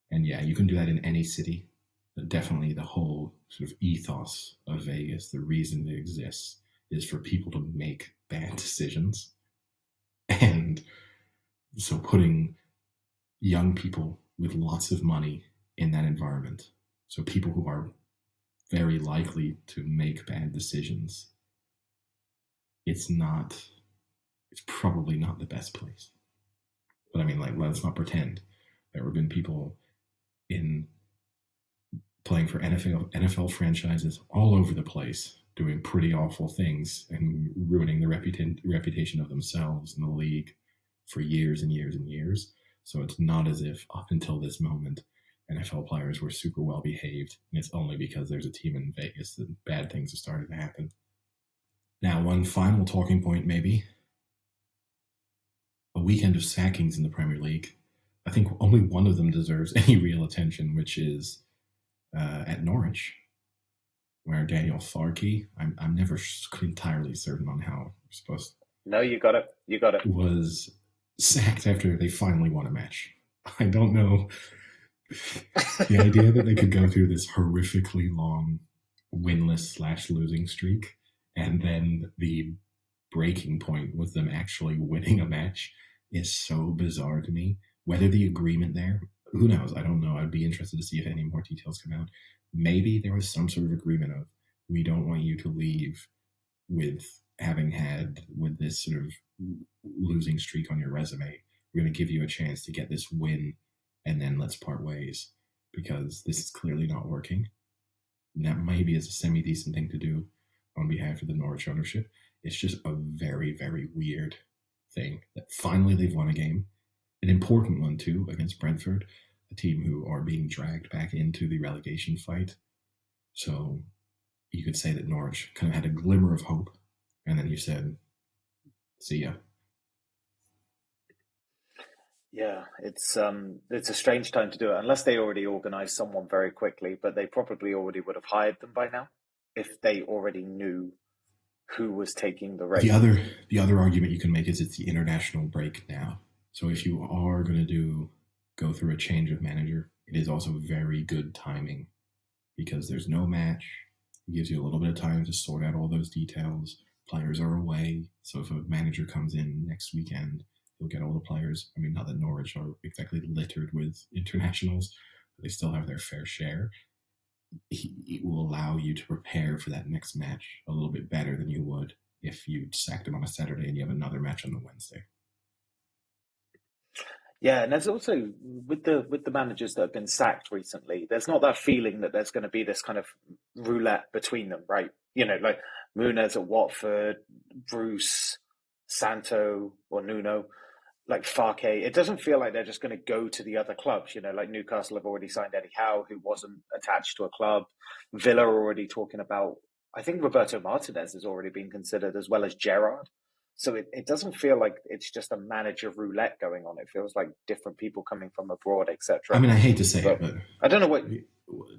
And yeah, you can do that in any city, but definitely the whole sort of ethos of Vegas, the reason it exists, is for people to make bad decisions. And so putting young people with lots of money in that environment, so people who are very likely to make bad decisions, it's probably not the best place. But I mean, like, let's not pretend. There have been people in playing for NFL franchises all over the place, doing pretty awful things and ruining the reputation of themselves in the league for years and years and years. So it's not as if up until this moment, NFL players were super well behaved, and it's only because there's a team in Vegas that bad things have started to happen. Now, one final talking point, maybe. A weekend of sackings in the Premier League. I think only one of them deserves any real attention, which is at Norwich, where Daniel Farke, I'm never entirely certain on how we're supposed to. No, you got it. Was sacked after they finally won a match. I don't know. The idea that they could go through this horrifically long winless/losing streak, and then the breaking point was them actually winning a match, is so bizarre to me. Whether the agreement there, who knows? I don't know. I'd be interested to see if any more details come out. Maybe there was some sort of agreement of, we don't want you to leave with having had with this sort of losing streak on your resume. We're going to give you a chance to get this win, and then let's part ways, because this is clearly not working. And that maybe is a semi-decent thing to do on behalf of the Norwich ownership. It's just a very, very weird thing that finally they've won a game. An important one, too, against Brentford, a team who are being dragged back into the relegation fight. So you could say that Norwich kind of had a glimmer of hope, and then you said, see ya. Yeah, it's a strange time to do it, unless they already organised someone very quickly, but they probably already would have hired them by now if they already knew who was taking the race. The other argument you can make is it's the international break now. So if you are going to go through a change of manager, it is also very good timing, because there's no match, It gives you a little bit of time to sort out all those details. Players are away, so if a manager comes in next weekend, he'll get all the players. I mean, not that Norwich are exactly littered with internationals, but they still have their fair share. It will allow you to prepare for that next match a little bit better than you would if you sacked him on a Saturday and you have another match on the Wednesday. Yeah, and there's also with the managers that have been sacked recently, there's not that feeling that there's going to be this kind of roulette between them, right? You know, like Muniz at Watford, Bruce, Santo or Nuno, like Farke. It doesn't feel like they're just going to go to the other clubs. You know, like Newcastle have already signed Eddie Howe, who wasn't attached to a club. Villa are already talking about. I think Roberto Martinez has already been considered, as well as Gerrard. So it doesn't feel like it's just a manager roulette going on. It feels like different people coming from abroad, etc. I mean, I hate to say it, but I don't know what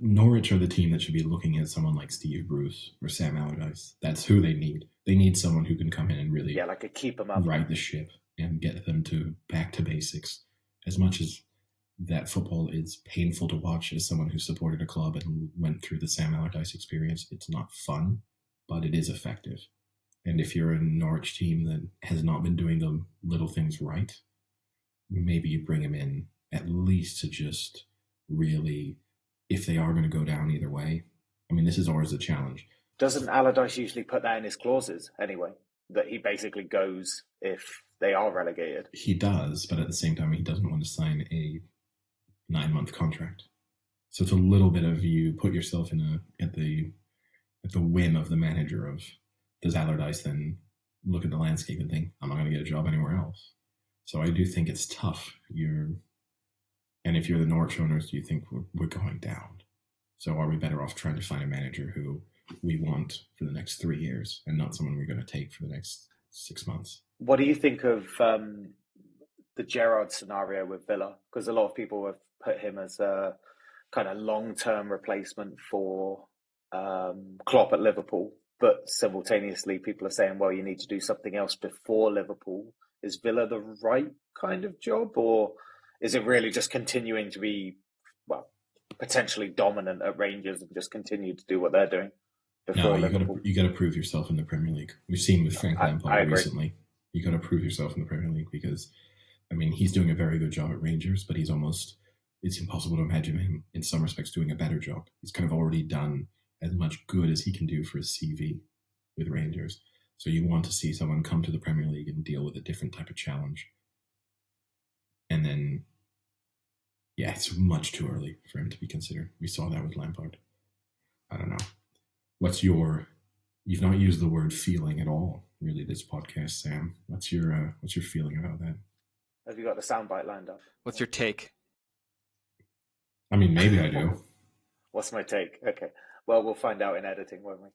Norwich are the team that should be looking at someone like Steve Bruce or Sam Allardyce. That's who they need. They need someone who can come in and really like a keep them up, right the ship and get them to back to basics. As much as that football is painful to watch as someone who supported a club and went through the Sam Allardyce experience, it's not fun, but it is effective. And if you're a Norwich team that has not been doing the little things right, maybe you bring him in at least to just really, if they are going to go down either way. I mean, this is always a challenge. Doesn't Allardyce usually put that in his clauses anyway, that he basically goes if they are relegated? He does, but at the same time, he doesn't want to sign a 9-month contract. So it's a little bit of you put yourself in at the whim of the manager of, does Allardyce then look at the landscape and think, I'm not going to get a job anywhere else? So I do think it's tough. And if you're the Norwich owners, do you think we're going down? So are we better off trying to find a manager who we want for the next 3 years and not someone we're going to take for the next 6 months? What do you think of the Gerrard scenario with Villa? Because a lot of people have put him as a kind of long-term replacement for Klopp at Liverpool. But simultaneously, people are saying, well, you need to do something else before Liverpool. Is Villa the right kind of job? Or is it really just continuing to be, well, potentially dominant at Rangers and just continue to do what they're doing before Liverpool? You got to prove yourself in the Premier League. We've seen with Frank Lampard recently. You got to prove yourself in the Premier League because, I mean, he's doing a very good job at Rangers, but it's impossible to imagine him in some respects doing a better job. He's kind of already done as much good as he can do for his CV with Rangers. So you want to see someone come to the Premier League and deal with a different type of challenge. And then, yeah, it's much too early for him to be considered. We saw that with Lampard. I don't know. You've not used the word feeling at all, really, this podcast, Sam. What's your feeling about that? Have you got the soundbite lined up? What's your take? I mean, maybe I do. What's my take? Okay. Well, we'll find out in editing, won't we?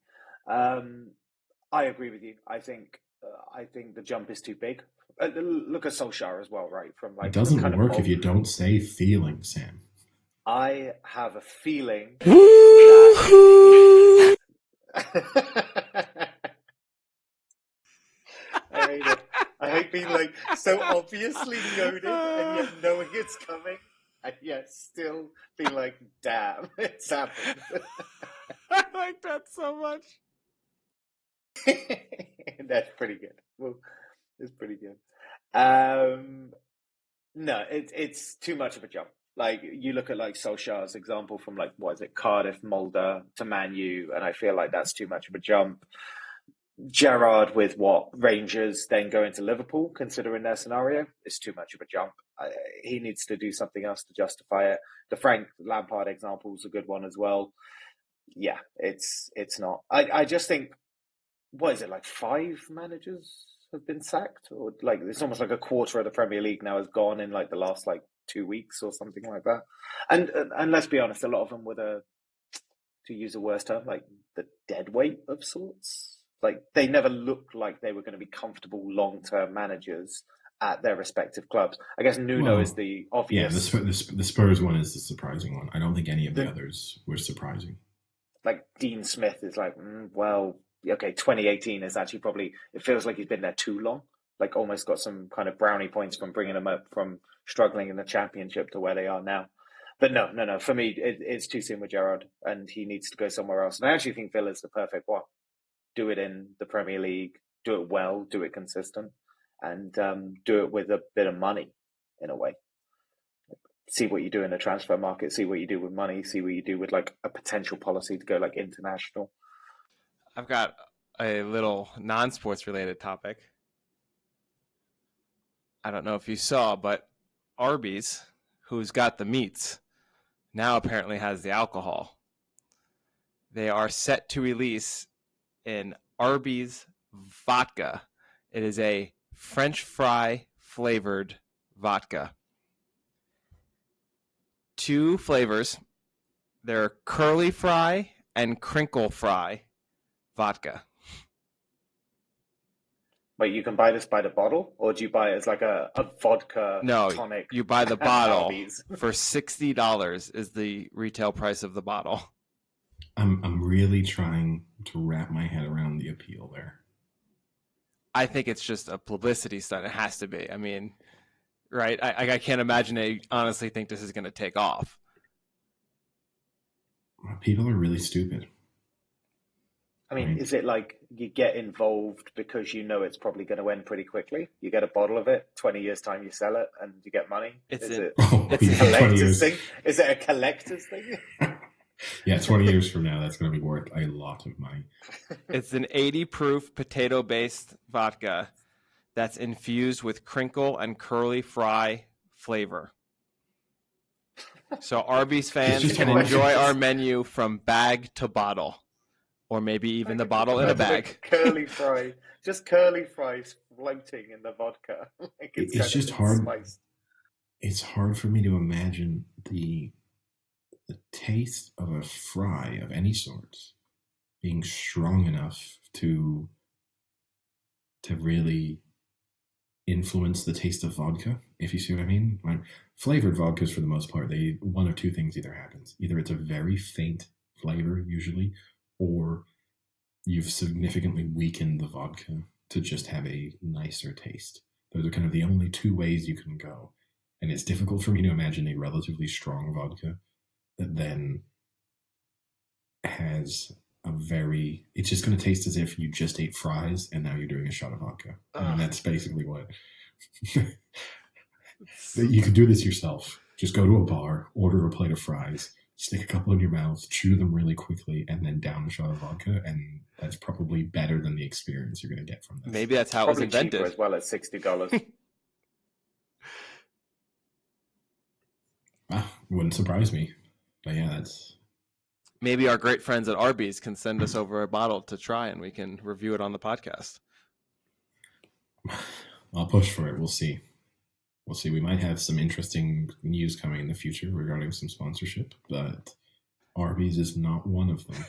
I agree with you. I think the jump is too big. Look at Solskjaer as well, right? From like it doesn't work if you don't say feeling, Sam. I have a feeling. I hate being like so obviously goaded and yet knowing it's coming. And yet still being like, damn, it's happened. I like that so much. That's pretty good. Well, it's pretty good. No, it's too much of a jump. Like, you look at like Solskjaer's example from like, what is it, Cardiff, Mulder to Man U, and I feel like that's too much of a jump. Gerrard with Rangers, then going to Liverpool, considering their scenario, is too much of a jump. He needs to do something else to justify it. The Frank Lampard example is a good one as well. Yeah, it's not. I just think, what is it, like 5 managers have been sacked? Or like, it's almost like a quarter of the Premier League now has gone in like the last like 2 weeks or something like that. And let's be honest, a lot of them were to use a worse term, like the dead weight of sorts. Like, they never looked like they were going to be comfortable long-term managers at their respective clubs. I guess Nuno is the obvious. Yeah, the Spurs one is the surprising one. I don't think any of the others were surprising. Like, Dean Smith is like, well, okay, 2018 is actually probably, it feels like he's been there too long. Like, almost got some kind of brownie points from bringing them up from struggling in the Championship to where they are now. But no. For me, it's too soon with Gerrard, and he needs to go somewhere else. And I actually think Villa's the perfect one. Do it in the Premier League, do it well, do it consistent, and do it with a bit of money, in a way. See what you do in the transfer market, see what you do with money, see what you do with like a potential policy to go like international. I've got a little non-sports related topic. I don't know if you saw, but Arby's, who's got the meats, now apparently has the alcohol. They are set to release an Arby's vodka. It is a French fry flavored vodka. 2 flavors. They're curly fry and crinkle fry vodka. Wait, you can buy this by the bottle, or do you buy it as like a vodka tonic? You buy the bottle Arby's? for $60 is the retail price of the bottle. I'm really trying to wrap my head around the appeal there. I think it's just a publicity stunt. It has to be. I mean, right? I can't imagine they honestly think this is going to take off. People are really stupid. I mean, is it like you get involved because you know it's probably going to end pretty quickly? You get a bottle of it, 20 years time you sell it, and you get money? Is it a collector's thing? Is it a collector's thing? Yeah, 20 years from now, that's going to be worth a lot of money. It's an 80-proof potato-based vodka that's infused with crinkle and curly fry flavor. So Arby's fans can enjoy our menu from bag to bottle. Or maybe even the bottle in a bag. Curly fry. Just curly fries floating in the vodka. It's just hard. Spiced. It's hard for me to imagine the taste of a fry of any sort being strong enough to really influence the taste of vodka, if you see what I mean. Like flavored vodkas, for the most part, one of two things either happens. Either it's a very faint flavor, usually, or you've significantly weakened the vodka to just have a nicer taste. Those are kind of the only 2 ways you can go. And it's difficult for me to imagine a relatively strong vodka that then has it's just going to taste as if you just ate fries and now you're doing a shot of vodka. I mean, that's basically what. You could do this yourself. Just go to a bar, order a plate of fries, stick a couple in your mouth, chew them really quickly, and then down a shot of vodka, and that's probably better than the experience you're going to get from this. Maybe that's how it was invented. Cheaper as well at $60. Wouldn't surprise me. But yeah, that's... Maybe our great friends at Arby's can send us over a bottle to try, and we can review it on the podcast. I'll push for it. We'll see. We'll see. We might have some interesting news coming in the future regarding some sponsorship, but Arby's is not one of them.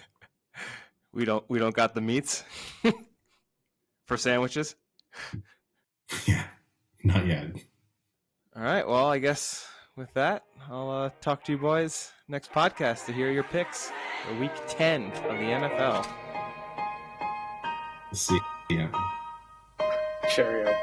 We don't got the meats for sandwiches? Yeah, not yet. All right. Well, I guess with that, I'll talk to you boys next podcast to hear your picks for Week 10 of the NFL. See ya. Cheerio.